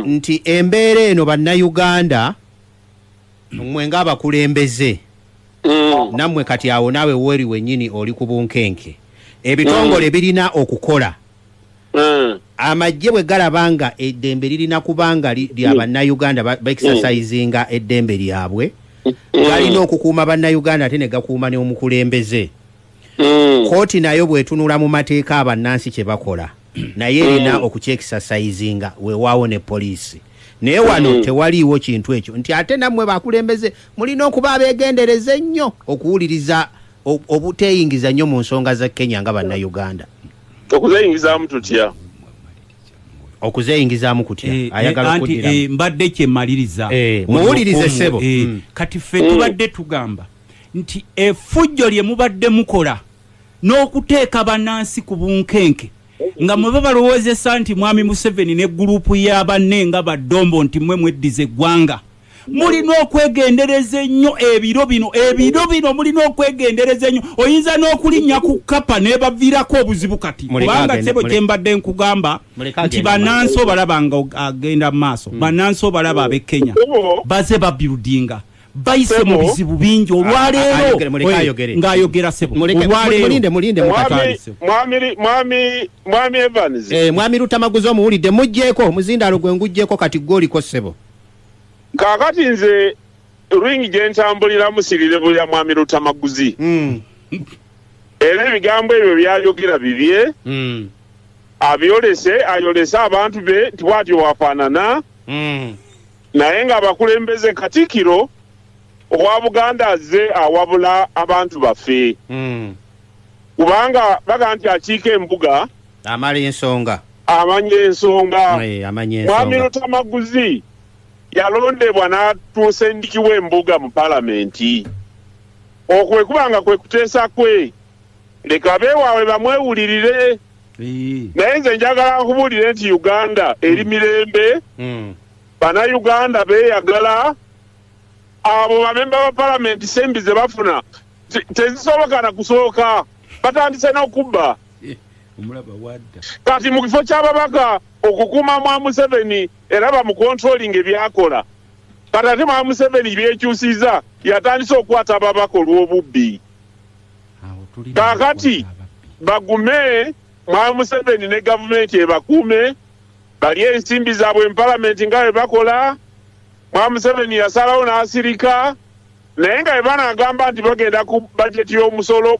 nti embeera eno bannayuganda mmwe ng'abakulembeze nammwe kati awo naawe weri wennyini oli ku bunkenke ebitongole birina okukola amajje bwe galabanga eddembe lirina kubanga lya bannayuganda ba-exercisinga eddembe lyabwe galina okukuuma bannayuganda ate ne gakuuma n'omukulembeze kooti nayo bwetunula mu mateeka abannansi kye bakola naye erina okukyexercisinga weewaawo ne poliisi naye wano tewaliiwo kintu ekyo nti ate nammwe bakulembeze mulina okuba abeegendereza ennyo okuwuliriza obuteeyingiza nnyo mu nsonga za Kenya nga bannayuganda okuzeyingizaamu tutya okuzeyingizaamu kutya ayagala okuddira mbadde kyemaliriza muwulirize ssebo kati ffe tubadde tugamba nti effujjo lye mubadde mukola n'okuteeka bannansi ku bunkenke nga mwe babalowoozesa nti mwami Museveni ne gurupu y'abanne nga Badombo nti mmwe mweddiza eggwanga mulina okwegendereza ennyo ebiro bino mulina okwegendereza ennyo oyinza n'okulinnya ku kapa nebaviirako obuzibu kati kubanga sebo kye mbadde nkugamba nti bannansi obalaba nga agenda mu maaso bannansi obalaba ab'e Kenya baze babuildinga bayise mu bizibu bingi olwaleero ng'ayogera sebo olwaleero mulinde mwami Evans mwami Lutamaguzi omuwulidde mugjeeko muzindaalo gwe ngugjeeko kati gw'oliko sebo kaakati nze ringi gye ntambulira musirire bulya mwami Lutamaguzi era ebigambo ebyo byayogera bibye ayolese abantu be nti bwatyo wafaanana naye ng'abakulembeze Katikkiro owa Buganda azze awabula abantu baffe kubanga baga nti akiika embuga amanya ensonga mwami Lutamaguzi yalondebwa n'atuusa endiki w'embuga mu palamenti okwe kubanga kwe kuteesa kwe leka beewaabwe bamwewulirire naye nze njagala nkubuulire nti Uganda eri mirembe bannayuganda beeyagala abo bamemba ba palamenti sembi ze bafuna tezisoboka na kusooka batandise n'okubba kati mu kifo ky'ababaka okukuuma mwami Museveni era bamukontrolinga ebyakola kati ate mwami Museveni byekyusiza yatandise okukwata ababaka olw'obubbi kaakati bagume mwami Museveni ne gavumenti ebakuume bali ensimbi zaabwe mu palamenti nga bwe bakola mwami Museveni yasalawo n'asirika naye nga bwe banagamba nti bagenda ku bajeti y'omusolo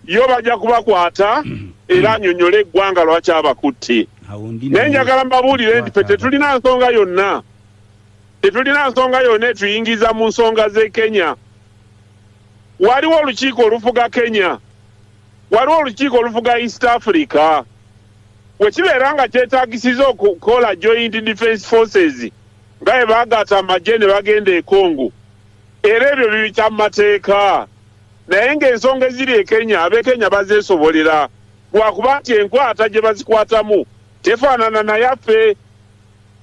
yo bajja kubakwata era annyonnyola eggwanga lwaki abakutte naye njagala mbabuulire nti tetulina nsonga yonna etuyingiza mu nsonga z'e Kenya waliwo olukiiko olufuga Kenya waliwo olukiiko olufuga East Africa wekibeera nga kyetaagisiza okukola Joint Defence Forces nga bwe baagatta amagye ne bagenda e Congo era ebyo bibikya mu mateeka naye ng'ensonga eziri e Kenya ab'e Kenya bazeesobolera lwakuba nti enkwata gye bazikwatamu tefaanana nayaffe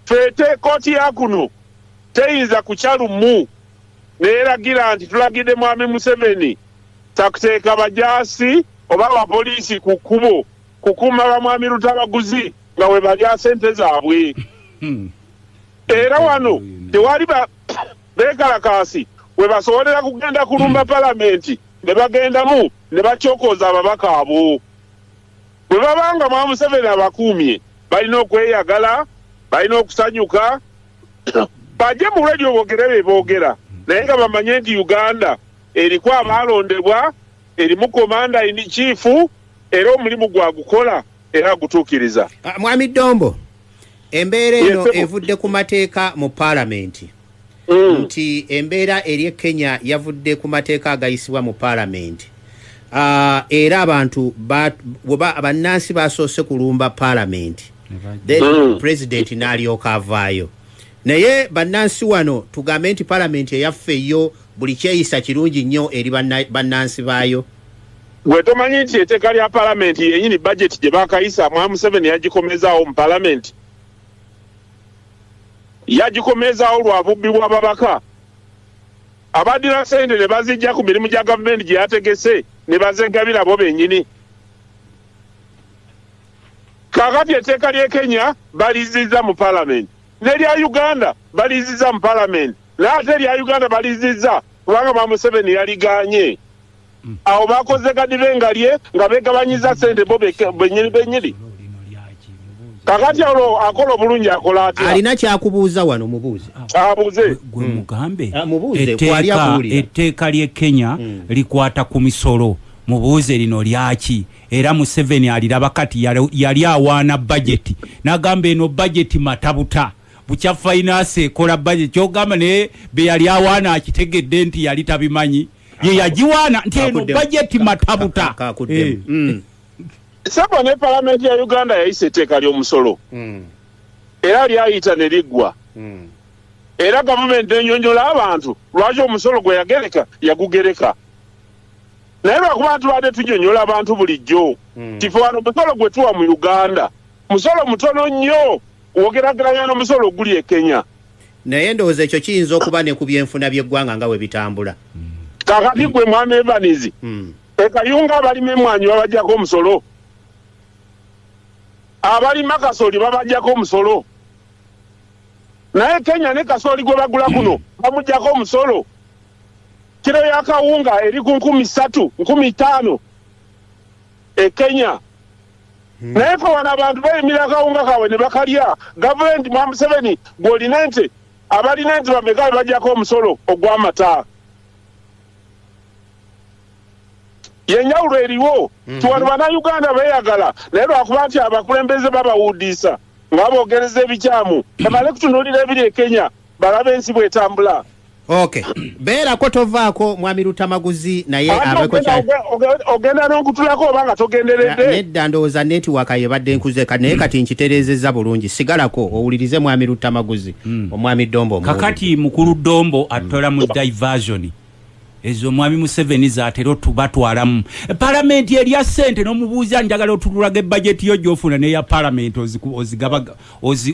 ffe kooti ya kuno teyinza kukyalumu neeragira nti tulagidde mwami Museveni takuteeka bajaasi oba abapoliisi ku kkubo kukuuma bamwami Lutamaguzi nga we balya sente zaabwe era wano tewali beekalakaasi we basobolera kugenda kulumba palamenti ne bagendamu ne bachokoza ababaka abo bwe babanga mwa Museveni abakuumye balina okweyagala balina okusanyuka bajje mu radio boogera naye nga bamanye nti Uganda eriko abalondebwa erimu komanda in chief era omulimu gwagukola era gutuukiriza. Mwami Dombo, embeera eno evudde ku mateeka mu palamenti nti embeera eri Kenya yavudde ku mateeka agayisibwa mu palamenti era abantu bannansi basoose kulumba palamenti then president n'alyoka avaayo naye bannansi wano tugambe nti palamenti eyaffe yo buli kyeyisa kirungi nnyo eri bannansi baayo. Gwe tomanyi nti etteeka lya palamenti yenyini budget gye baakayisa mwa Museveni yagikomezaawo mu palamenti yagikomezaawo lwa bubbi bw'ababaka abaddira ssente ne bazijja ku mirimu gya gavumenti gye yategese ne bazegabira bo bennyini. Kaakati etteeka ly'e Kenya balizizza mu palamenti n'erya Uganda balizizza mu palamenti n'ate erya Uganda balizizza kubanga mwa Museveni yaliganye. Awo bakoze kadibengalye nga begabanyiza ssente bo bennyini. Kakati olo akola bulungi akola atya? Alina kyakubuuza wano mubuuze. Abuuze. Gwe mugambe. Mubuuze kwali akulira. Etteeka ly'e Kenya likwata ku misolo. Mubuuze lino lyaki era Museveni aliraba kati yali awaana budget. Nagamba eno budget matabuta. Bucha finance ekola budget kyogamba ne be yali awaana akitegedde nti yali tabimanyi. Ye yajiwana nti eno budget matabuta. Saba ne palamenti ya Uganda yayise etteeka ly'omusolo. Era lyayita ne liggwa. Era gavumenti enyonyola abantu lwaki omusolo gwe yagugereka. Naye lwakuba tubadde tunyonyola abantu bulijjo. Tifo wano omusolo gwe tuwa mu Uganda. Musolo mutono nnyo wogerageranya n'omusolo oguli e Kenya. Naye ndowooza ekyo kiyinza okuba ne ku byenfuna by'eggwanga nga we bitambula. Kakati gwe mwami Evanizi. Ekayunga abalima emmwanyi babajjako omusolo. Abalima kasooli babajjako omusolo. Naye Kenya ne kasooli gwe bagula kuno bamujjako omusolo. Kiro ya kawunga eri ku 3,000, 5,000 e Kenya. Naye ko wana abantu bayimira kawunga kawe ne bakalya. Gavumenti mwa Museveni gw'olina nti abalina nti bameka bajjako omusolo ogw'amata. Yenjawulo eriwo tuwano bannayuganda beeyagala naye lwakuba nti abakulembeze babawuudisa nga boogereza ebikyamu bamale kutunuulira ebiri e Kenya balabe ensi bw'etambula. Okay. Beerako tovaako mwami Lutamaguzi naye abeko kya ogenda n'okutulako oba nga togenderedde. Nedda ndowooza netiwaka yebadde nkuze naye kati nkitereezezza bulungi sigalako owulirize mwami Lutamaguzi omwami Dombo. Kakati mukulu Dombo atola mu diversion. Ezo mwami Museveni zaatero tubatwalamu. Palamenti erya ssente n'omubuuza njagala otululaga budget yo gy'ofuna n'eya palamenti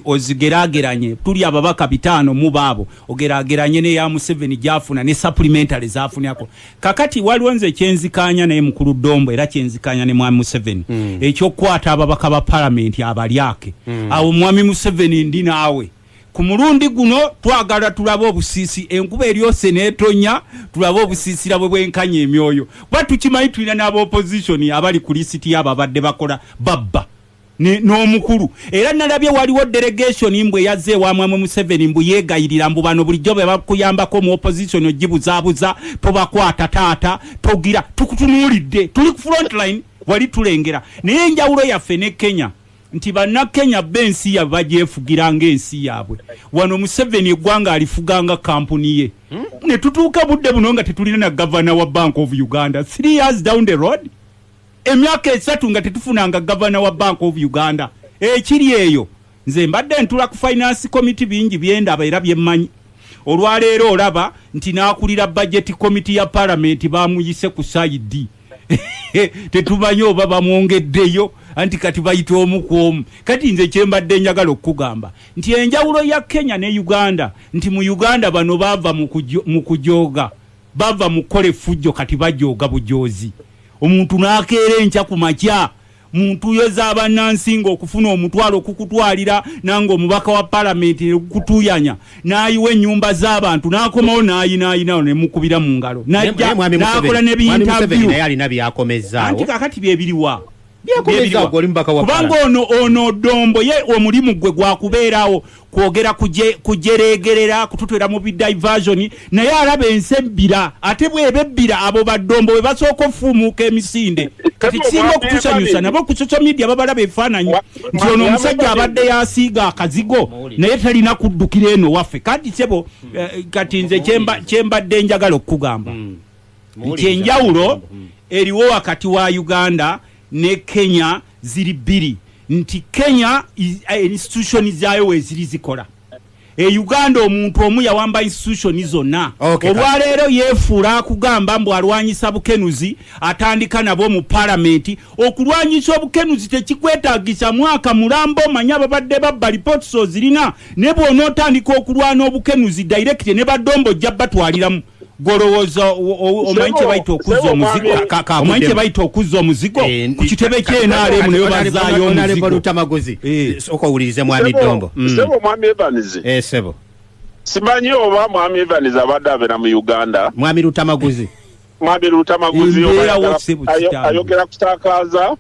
ozigerageranye. Tuli ababaka 5 mu baabo ogerageranye n'eya Museveni gy'afuna ne supplementary zaafunako. Kakati waliwo nze kyenzikaanya naye mukulu Dombo era kyenzikaanya ne mwami Museveni. Ekyokukwata ababaka ba palamenti abalyake. Awo mwami Museveni ndi naawe. Ku mulundi guno twagala tulabe obusiisi enkuba eryose n'etonya tulabe obusiisira bwe bwenkanya emyoyo. Batukimanyi tulina n'aba opposition abali ku lisiti ababadde bakola babba n'omukulu. Era nalabye waliwo delegation mbwe yazze wa mwami Museveni mbu yeegayirira mbu bano bulijjo be bakuyambako mu opposition ogibuzaabuza tobakwata taata togira tukutunuulidde tuli ku front line wali tulengera. Naye enjawulo yaffe ne Kenya nti banna Kenya bensi ya bajefugira ng'ensi yaabwe. Wano Museveni eggwanga alifuganga kampuni ye. Ne tutuuka budde buno nga tetulina na governor wa Bank of Uganda 3 years down the road. Emyaka 3 nga tetufunanga governor wa Bank of Uganda. Kiri eyo nze mbadde ntula ku finance committee bingi byenda era byemmanyi. Olwaleero olaba nti naakulira budget committee ya parliament bamuyise ku side. Tetumanyi oba bamwongeddeyo anti kati bayita omu ku omu. Kati nze kyembadde njagala okugamba nti enjawulo ya Kenya ne Uganda nti mu Uganda bano bava mu kujooga bava mu kole fujjo kati bajooga bujozi. Omuntu n'akeera enkya ku makya muntu yoza abannansinga okufuna omutwalo okukutwalira nange omubaka wa palamenti okukutuyanya n'ayiwa ennyumba z'abantu n'akomawo n'ayinaayinawo ne mukubira mu ngalo n'akola ne biyintaviyu anti kakati byebiriwa kubanga ono Dombo ye omulimu gwe gwakubeerawo kwogera kujeregerera kututwera mu bidiversion naye alaba ensi ebbira ate bweba ebbira abo baddombo bwe basooka ofumuuka emisinde kati kisinga okutusanyusa nabo ku social media babalaba ebifaananyi nti ono omusajja abadde yasiiga akazigo naye talina kuddukira eno waffe kati sebo kati nze kyembadde njagala okukugamba nti enjawulo eriwo wakati wa Uganda ne Kenya ziri bbiri nti Kenya institution zaayo weziri zikola Uganda omuntu omu yawamba institution zonna olwaleero yeefuula akugamba mbu alwanyisa bukenuzi atandika nabo mu palamenti okulwanyisa obukenuzi tekikwetaagisa mwaka mulambo manya ababadde babba reports ozirina ne bw'onootandika okulwana obukenuzi direct ne baddombo jja batwaliramu golowooza omanyi kye bayita okuzza omuzigo omanyi kye bayita okuzza omuzigo ku kitebe ky'NRM nayo bazaayo omuzigo soka owulirize mwami Dombo sebo mwami Evans sebo simanyi oba mwami Evans abadde abeera mu Uganda mwami Lutamaguzi ayogera kutaakaaza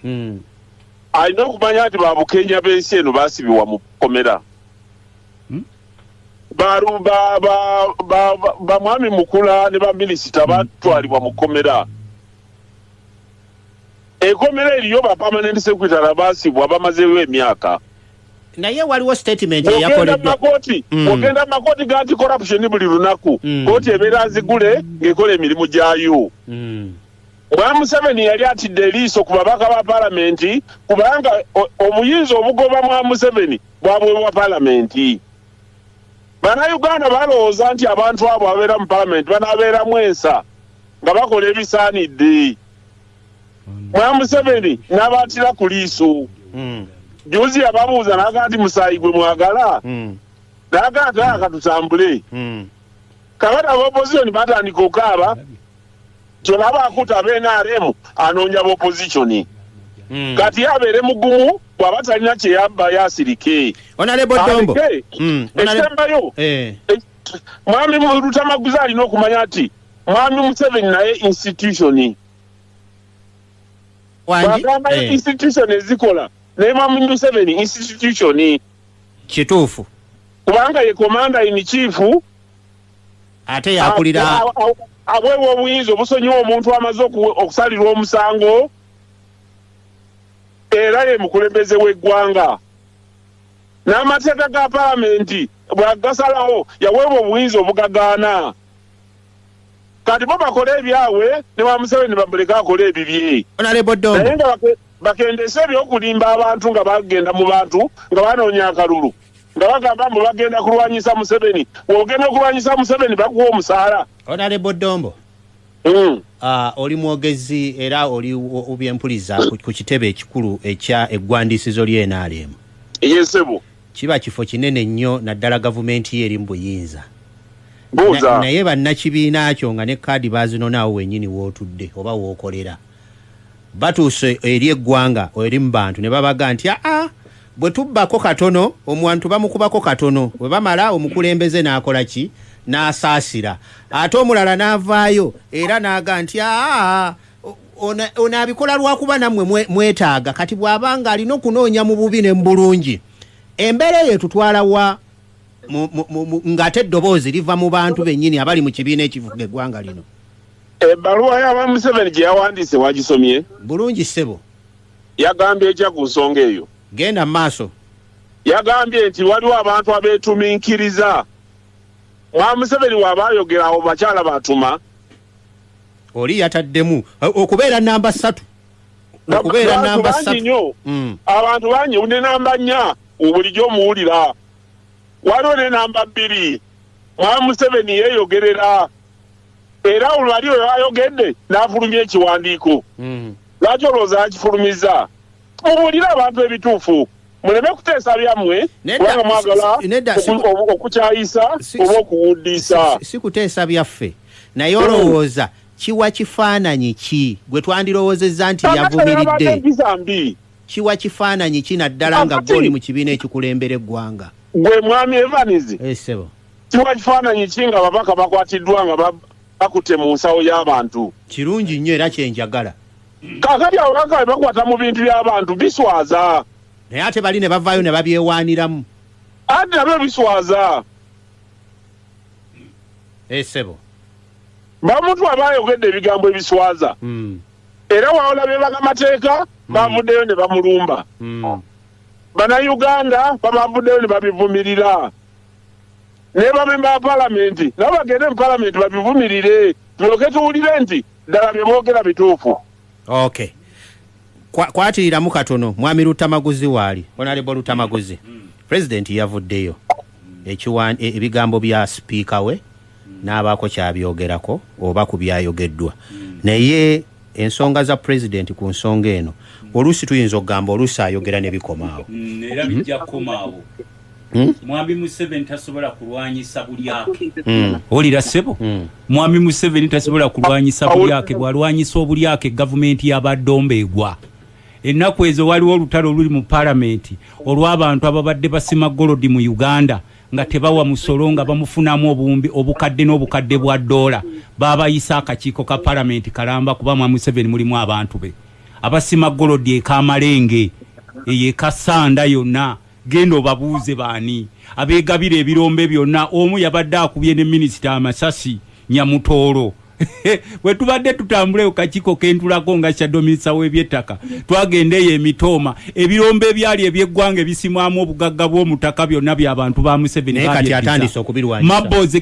alina okumanya nti babukenya b'ensi eno baasibibwa mu kkomera mwami Mukula ne baminisita batwalibwa mu kkomera ekkomera eriyo ba permanent secretary basibwa bamazeewo emyaka naye waliwo statement eyakoleddwa ogenda mu makooti ga anti-corruption buli lunaku kooti ebeera nzigule ng'ekola emirimu gyayo Mwami Museveni yali atidde eriiso ku babaka ba palamenti kubanga obuyinza obugoba Mwami Museveni bwabwewa palamenti Bannayuganda balowooza nti abantu abo abeera mu palamenti banaabeeramu ensa nga bakola ebisaanidde Mwami Museveni n'abaatira ku liiso juzi yababuuza n'agaa nti musaayi gwe mwagala n'agaa nti akatusambule kakati ab'opposition batandika okaaba kyolaba akuta ab'NRM anoonya b'opposition kati abeere mugumu bw'aba talina kye yabba yasirike Honorable Dombo ekisembayo mwami Lutamaguzi alina okumanya nti mwami Museveni naye institution bagamba institution ezikola naye mwami Museveni institution kituufu kubanga ye commander in chief ate yakulira abwewa obuyinza obusonyiwa omuntu amaze okusalirwa omusango era ye mukulembeze w'eggwanga n'amateeka ga palamenti bw'agasalawo yaweebwa obuyinza obugagaana kati bo bakole ebyawe ne Mwami Museveni bamuleka akole ebibye naye nga bakendesa ebyokulimba abantu nga bagenda mu bantu nga banoonya akalulu nga bagamba mbu bagenda kulwanyisa Museveni bw'ogenda okulwanyisa Museveni bakuwa omusaala Honorable Dombo oli mwogezi era oli obyempuliza ku kitebe ekikulu ekya eggwandiisizo ly'NRM yesebo kiba kifo kinene nnyo naddala gavumenti ye eri mu buyinza naye bannakibiina kyo nga ne kaadi bazinonaawo wennyini wootudde oba wookolera batuuse eri eggwanga eri mu bantu ne babaga nti bwe tubbako katono omuntu bamukubako katono bwe bamala omukulembeze n'akola ki n'asaasira ate omulala n'avaayo era n'aga nti ono abikola lwakuba nammwe mwetaaga kati bw'abanga alina okunoonya mu bubi ne mu bulungi embeera eyo etutwala wa ng'ate eddoboozi liva mu bantu bennyini abali mu kibiina ekivuga eggwanga lino ebbaluwa ya Mwami Museveni gye yawandiise wagisomye bulungi ssebo yagambye ekya ku nsonga eyo genda mu maaso yagambye nti waliwo abantu abeetuminkiriza Mwami Museveni waba ayogera awo bakyala batuma oli yataddemu okubeera namba 3 okubeera namba 3 abantu bangi ne namba 4 bulijjo omuwulira waliwo ne namba 2 Mwami Museveni yeeyogerera era olwali oyo ayogedde n'afulumya ekiwandiiko lwaki olowooza akifulumiza mubuulire abantu ebituufu muleme kuteesa byammwe kubanga mwagala okukyayisa oba okuwundiisa si kuteesa byaffe naye olowooza kiwa kifaananyi ki gwe twandirowoozezza nti yavumiridde empisa mbi kiwa kifaananyi kinaddala nga goli mu kibiina ekikulembera eggwanga gwe mwami Evans sebo kiwa kifaananyi kinga babaka bakwatiddwa nga bakutte mu nsawo y'abantu kirungi nnyo era kyenjagala kakati awo kaka bakwata mu bintu by'abantu biswaza naye ate bali ne bavaayo ne babyewaaniramu ate nabyo biswaza sebo bamuntu abayogedde ebigambo ebiswaza era waola bebagamateeka bavuddeyo ne bamulumba bannayuganda babavuddeyo ne babivumirira naye bamemba ba palamenti nabo bagende mu palamenti babivumirire tulyoke tuwulire nti ddala bye boogera bituufu okay kwatiriramu katono mwami Lutamaguzi waali honorable Lutamaguzi president yavuddeyo ebigambo bya speaker we n'abaako kyabyogerako oba ku byayogeddwa naye ensonga za president ku nsonga eno oluusi tuyinza okugamba oluusi ayogera ne bikomaawo era bijja kukomaawo mwami Museveni tasobola kulwanyisa bulyake olira ssebo mwami Museveni tasobola kulwanyisa bulyake bwalwanyisa obulyake gavumenti y'abaddombe egwa ennaku ezo waliwo olutalo oluli mu palamenti olw'abantu ababadde basima golodi mu Uganda nga tebawa musolo nga bamufunamu obukadde n'obukadde bwa dola babayisa akakiiko ka palamenti kalamba kuba mwami Museveni mulimu abantu be abasima golodi ekamalenge eyekasanda yonna genda obabuuze baani abeegabira ebirombe byonna omu yabadde akubye ne minisita amasasi Nyamutoolo bwe tubadde tutambule ku kakiiko kentulako nga Shadow Minister w'ebyettaka twagendeyo Emitooma ebirombe ebyali ebyeggwanga ebisimwamu obugagga bw'omutaka byonna by'abantu ba Museveni kati atandise okubirwanyisa maboze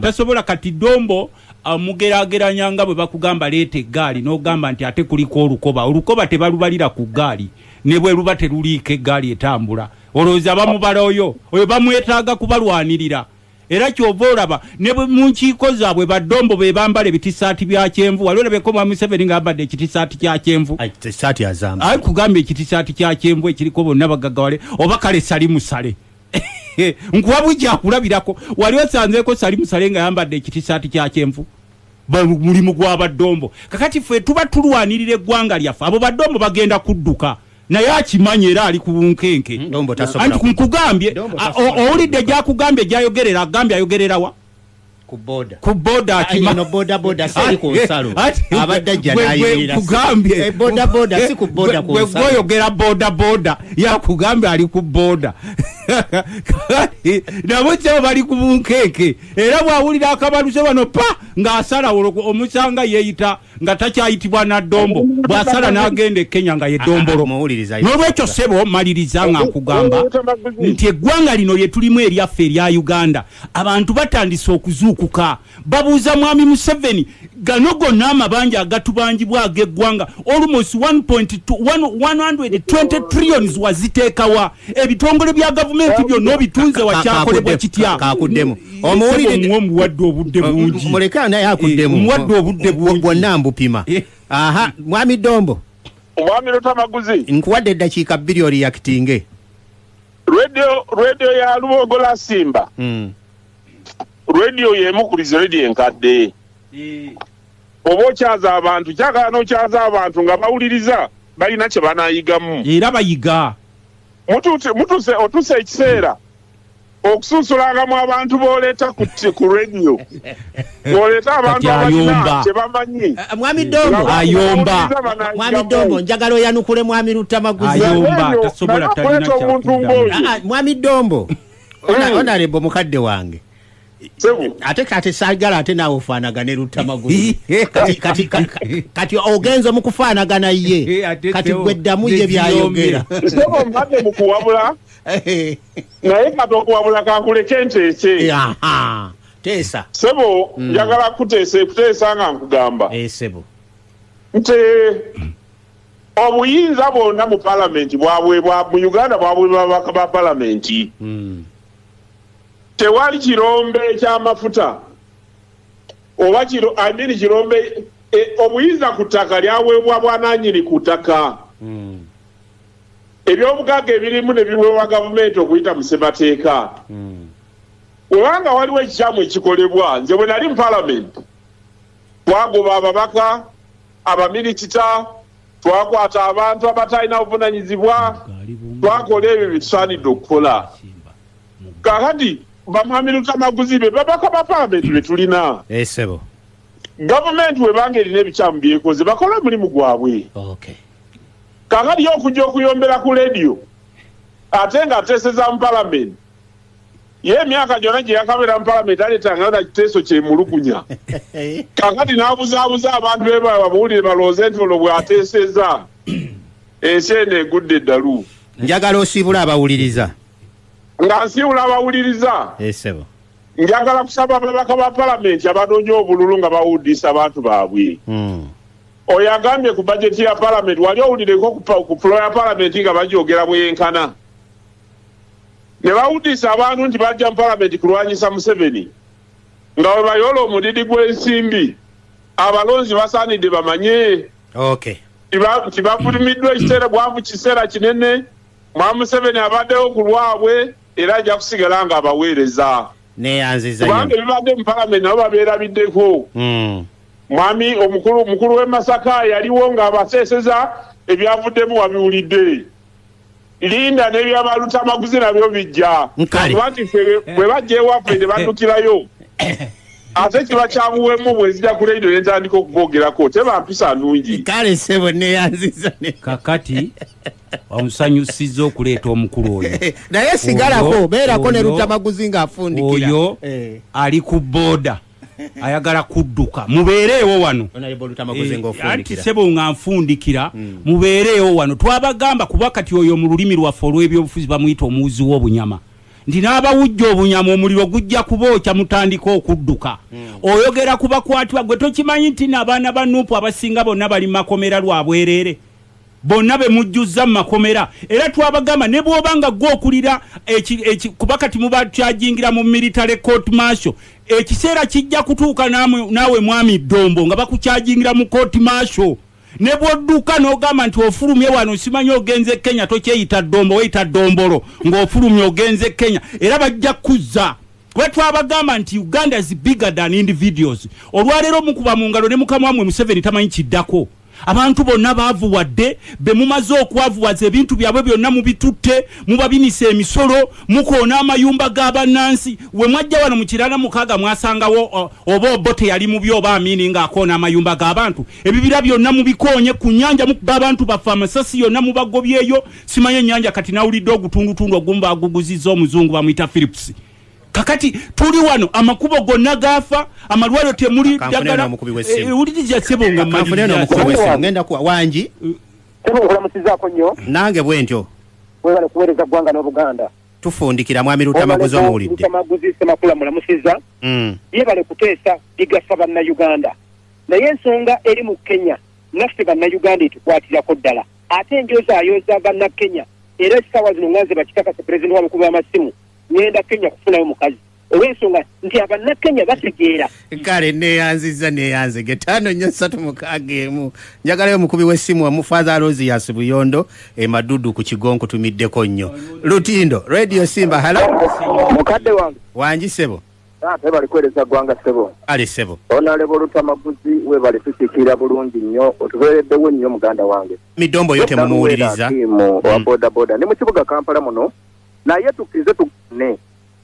tasobola kati Dombo mugerageranya nga bwe bakugamba leeta eggaali n'ogamba nti ate kuliko olukoba tebalubalira ku ggaali ne bwe luba teruliiko eggaali etambula olowooza bamubala oyo bamwetaaga kubalwanirira era kyova olaba ne mu nkiiko zaabwe baddombo be bambala ebitisaati bya kyenvu waliwo olabeko mwami Museveni ng'ambadde ekitisaati kya kyenvu ayi kugamba ekitisaati kya kyenvu ekiriko bonna bagaggawale oba kale sali musale nkuwa bujja kulabirako waliwo osanzeeko sali musale nga yambadde ekitisaati kya kyenvu mulimu gwa baddombo kakati ffe tuba tulwanirira eggwanga lyaffe abo baddombo bagenda kudduka naye akimanye era ali ku bunkenke anti nkugambye owulidde gyakugambye gyayogerera agambye ayogererawa ku boda akimano boda sali ku nsalo abadde ajja n'ayirira kugambye boda si ku boda ku nsalo gwoyogera boda yakugambye ali ku boda nabo kyabo bali ku bunkeeke era bwawulira akabaluse bano pa ng'asala omusanga yeeyita nga takyayitibwa Naddombo bw'asala n'agenda e Kenya nga ye Dombolo n'olwekyo ssebo maliriza nga nkugamba nti eggwanga lino lye tulimu eryaffe erya Uganda abantu batandise okuzuukuka babuuza mwami Museveni gano gonna amabanja agatubangibwa ag'eggwanga almost 120 trillions waziteekawa ebitongole bya gavumenti byonna obitunze wakyakolebwa kitya kakuddemu omuwadde obudde bungi muleka naye akuddemu omuwadde obudde bungi bwonna mbupima aha mwami Dombo omwami Lutamaguzi nkuwadde eddakiika 2 oriyakitinge radio ya Lubogola Simba radio yemukuliza radio enkadde oba okyaza abantu kyagala n'okyaza abantu nga bawuliriza balina kye banaayigamu era bayiga otuse ekiseera okusunsulangamu abantu b'oleeta ku radio b'oleeta abantu abalina kye bamanyi mwami Dombo ayomba mwami Dombo njagala oyanukule mwami Lutamaguzi ayomba tasobola talina kyakuddamu mwami Dombo honorable mukadde wange ate kati saagala ate naawe ofaanagane Lutamaguzi kati ogenza mu kufaanagana ye kati gweddamu ye byayogera mbadde mu kuwabula naye kati okuwabula kankuleke nteese teesa sebo njagala kuteesa nga nkugamba sebo nti obuyinza bwonna mu palamenti bwabwebwa mu Uganda bwabwebwa babaka ba palamenti tewali kirombe eky'amafuta oba kirombe obuyinza ku ttaka lyaweebwa bwananyini ku ttaka ebyobugagga ebirimu ne biweebwa gavumenti okuyita mu ssemateeka webanga waliwo ekikyamu ekikolebwa nze bwe nali mu palamenti twagoba ababaka abaminisita twakwata abantu abatalina buvunanyizibwa twakola ebyo byetusaanidde okukola kakati bamwami Lutamaguzi be babaka ba palamenti be tulina esebo gavumenti webanga erina ebikyamu byekoze bakola omulimu gwabwe kakati yo okujja okuyombera ku lediyo ate nga ateeseza mu palamenti ye emyaka gyonna gye yakabeera mu palamenti aleetanga na kiteeso kyemulugunya kakati n'abuzaabuza abantu be babuwulire balooze nti olwo bw'ateeseza ensi eno egudde eddalu njagala osiibula abawuliriza nga nsiibula abawuliriza esebo njagala kusaba ababaka ba palamenti abanoonya obululu nga bawuddisa abantu baabwe oyo agambye ku bajeti ya palamenti wali owulireko ku pulo ya palamenti nga bagyogera bweyenkana ne bawuddisa abantu nti bajja mu palamenti kulwanyisa Museveni nga we bayoola omudidi gw'ensimbi abalonzi basaanidde bamanye nti bafulumiddwa ekiseera bwavu kiseera kinene mwami Museveni abaddewo ku lwabwe era ajja kusigala nga abaweereza kubanga ebibadde mu palamenti nabo babeerabiddeko mwami omukulu w'e Masaka yaliwo ng'abaseeseza ebyavuddemu wabiwulidde linda n'ebyaba Lutamaguzi nabyo bijja nti bwe bajja ewaffe ne baddukirayo ate kiba kyabuwemu bwe zijja ku leediyo nentandika okubogerako teba mpisa nnungi kale sebo neyanziza kakati omusanyusiza okuleeta omukulu oyo naye sigalako beerako ne Lutamaguzi ng'afundikira oyo ali ku booda ayagala kudduka mubeereewo wano anti sebo nga nfundikira mubeereewo wano twabagamba kuba kati oyo mu lulimi lwaffe olw'ebyobufuzi bamuyita omuwuzi w'obunyama nti n'abawujja obunyama omuliro gujja kubookya mutandika okudduka oyogera ku bakwatibwa gwe tokimanyi nti n'abaana ba Nuupu abasinga bonna bali makomera lwabwereere bonna be mujjuzza mu makomera era twabagamba ne bw'obanga gw'okulira kuba kati mubakyajingira mu military court martial ekiseera kijja kutuuka naawe mwami Dombo nga bakukyajingira mu court martial ne bw'odduka n'ogamba nti ofulumye wano simanyi ogenze Kenya tokyeyita Dombo weyita Dombolo ng'ofulumye ogenze Kenya era bajja kuzza kuba twabagamba nti Uganda is bigger than individuals olwaleero mukuba mu ngalo ne mukama wamwe Museveni tamanyi kiddako abantu bonna baavuwadde be mumaze okwavuwaza ebintu byabwe byonna mubitutte mubabinisa emisolo mukoona amayumba g'abannansi we mwajja wano mu kirala mukaaga mwasangawo oba obote yali mu byoba amini ng'akoona amayumba g'abantu ebibira byonna mubikoonye ku nnyanja mukuba abantu baffe amasasi yonna mubagobyeyo simanye ennyanja kati nawulidde ogutundutundu ogumu baaguguzizza omuzungu bamuyita Philips kakati tuli wano amakubo gonna gafa amalwaliro temuli ddagala uliriza sebo nga maliriza ngenda kuwa wanji sebo okulamusizaako nnyo nange bwentyo webale kuweereza ggwanga n'Obuganda tufundikira mwami Lutamaguzi omuwulidde Lutamaguzi Semakula mulamusiza yebale kuteesa bigasa bannayuganda naye ensonga eri mu Kenya naffe bannayuganda etukwatirako ddala ate enjozaayoza bannakenya era essaawa zino nganze bakitakase pulezidenti w'abakulu b'amasimu ngenda Kenya kufunayo mukazi olw'ensonga nti abannakenya bategeera kale neyanze getano nnyo 3-6 njagalayo omukubi w'essimu wa Father Rosias Buyondo Madudu ku Kigonko tumiddeko nnyo Lutindo Radio Simba halo mukadde wange wanji sebo bali kuweereza ggwanga sebo ali sebo Honorable Lutamaguzi webale tusikira bulungi nnyo otubeereddewo nnyo muganda wange midombo yote mumuwuliriza wa boda boda ne mu kibuga Kampala muno naye tukize tugune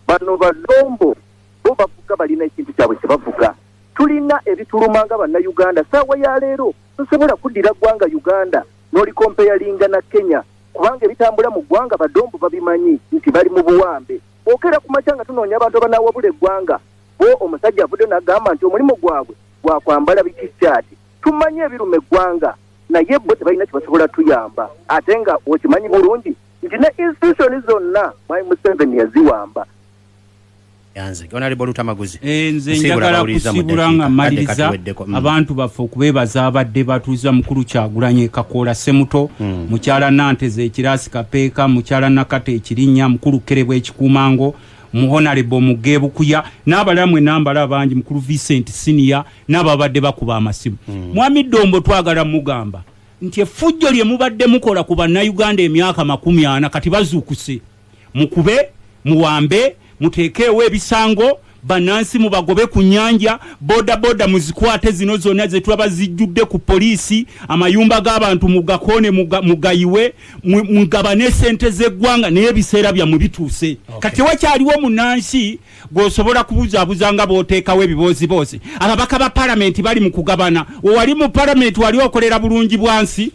bano badombo bo bavuga balina ekintu kyabwe kye bavuga tulina ebitulumanga bannayuganda saawa ya leero tusobola kuddira ggwanga Uganda n'olikompeyalinga na Kenya kubanga ebitambula mu ggwanga badombo babimanyi nti bali mu buwambe okera ku makya nga tunoonya abantu abanaawabula eggwanga bo omusajja avudde n'agamba nti omulimu gwabwe gwakwambala bikisaati tumanye ebiruma eggwanga naye bo tebalina kye basobola tuyamba ate nga okimanyi bulungi nti ne institution zonna mwami Museveni yaziwamba yanze Honorable Lutamaguzi nze njagala kusibula nga maliriza abantu baffe okubeebaza abadde batuuza mukulu Kyagulanyi Kakoola Semuto mukyala Nanteze Ekirasi Kapeeka mukyala Nakate Ekirinnya mukulu Kerebwa Ekikuumango Honorable Mugebukuya n'abalamwe nambala abangi mukulu Vincent Senior n'ababadde bakuba amasimu mwami Dombo twagala mugamba nti effujjo lye mubadde mukola ku bannayuganda emyaka 40 kati bazuukuse mukube muwambe muteekeewo ebisango banansi mubagobe ku nyanja boda muzikwate zino zonna zetulaba zijjudde ku polisi amayumba g'abantu mugakone mugayiwe mugabane sente z'eggwanga n'ebiseera byammwe bituuse kati wakyaliwo munansi gwosobola kubuzaabuza nga booteekawo ebiboozi ababaka ba palamenti bali mu kugabana wali mu palamenti wali okolera bulungi bwansi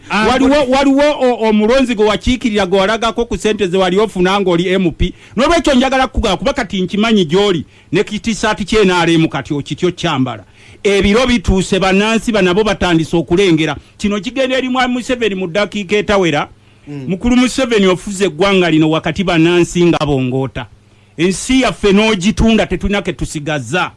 waliwo omulonzi gwe wakiikirira gwe walagako ku sente ze wali ofuna ng'oli MP n'olwekyo njagala kugaba kuba kati nkimanyi gy'oli ne kitisaati kyenaalemu kati okityo kyambala ebiro bituuse bannansi banabo batandise okulengera kino kigenda eri mwami Museveni mu ddakiika etawera mukulu Museveni ofuze eggwanga lino wakati bannansi nga bongoota ensi yaffe n'ogitunda tetulina ke tusigaza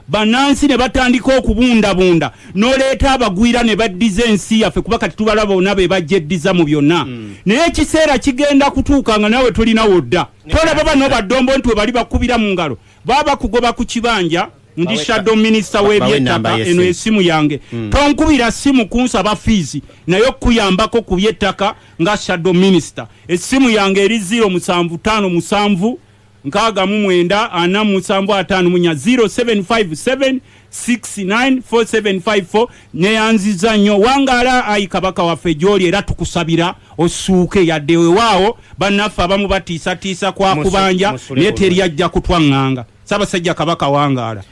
bannansi ne batandika okubundabunda n'oleeta abagwira ne baddiza ensi yaffe kuba kati tubalaba bonna be bajjeddiza mu byonna naye ekiseera kigenda kutuuka nga nawe tolina wodda tolaba bano baddombo nti we bali bakubira mu ngalo baba bakugoba ku kibanja ndi shadow minister w'ebyettaka eno esimu yange tonkubira simu kunsaba fees naye okuyambako ku byettaka nga shadow minister esimu yange eri 0757 nkaga mu mwenda ana musambu atanu munya 0757694754 neyanziza nnyo wangala ayi kabaka waffe gyoli era tukusabira osuuke yaddewe waawo bannaffe abamu batiisatiisa kwa kubanja naye teri yajja kutwaŋŋanga Ssaabasajja Kabaka wangala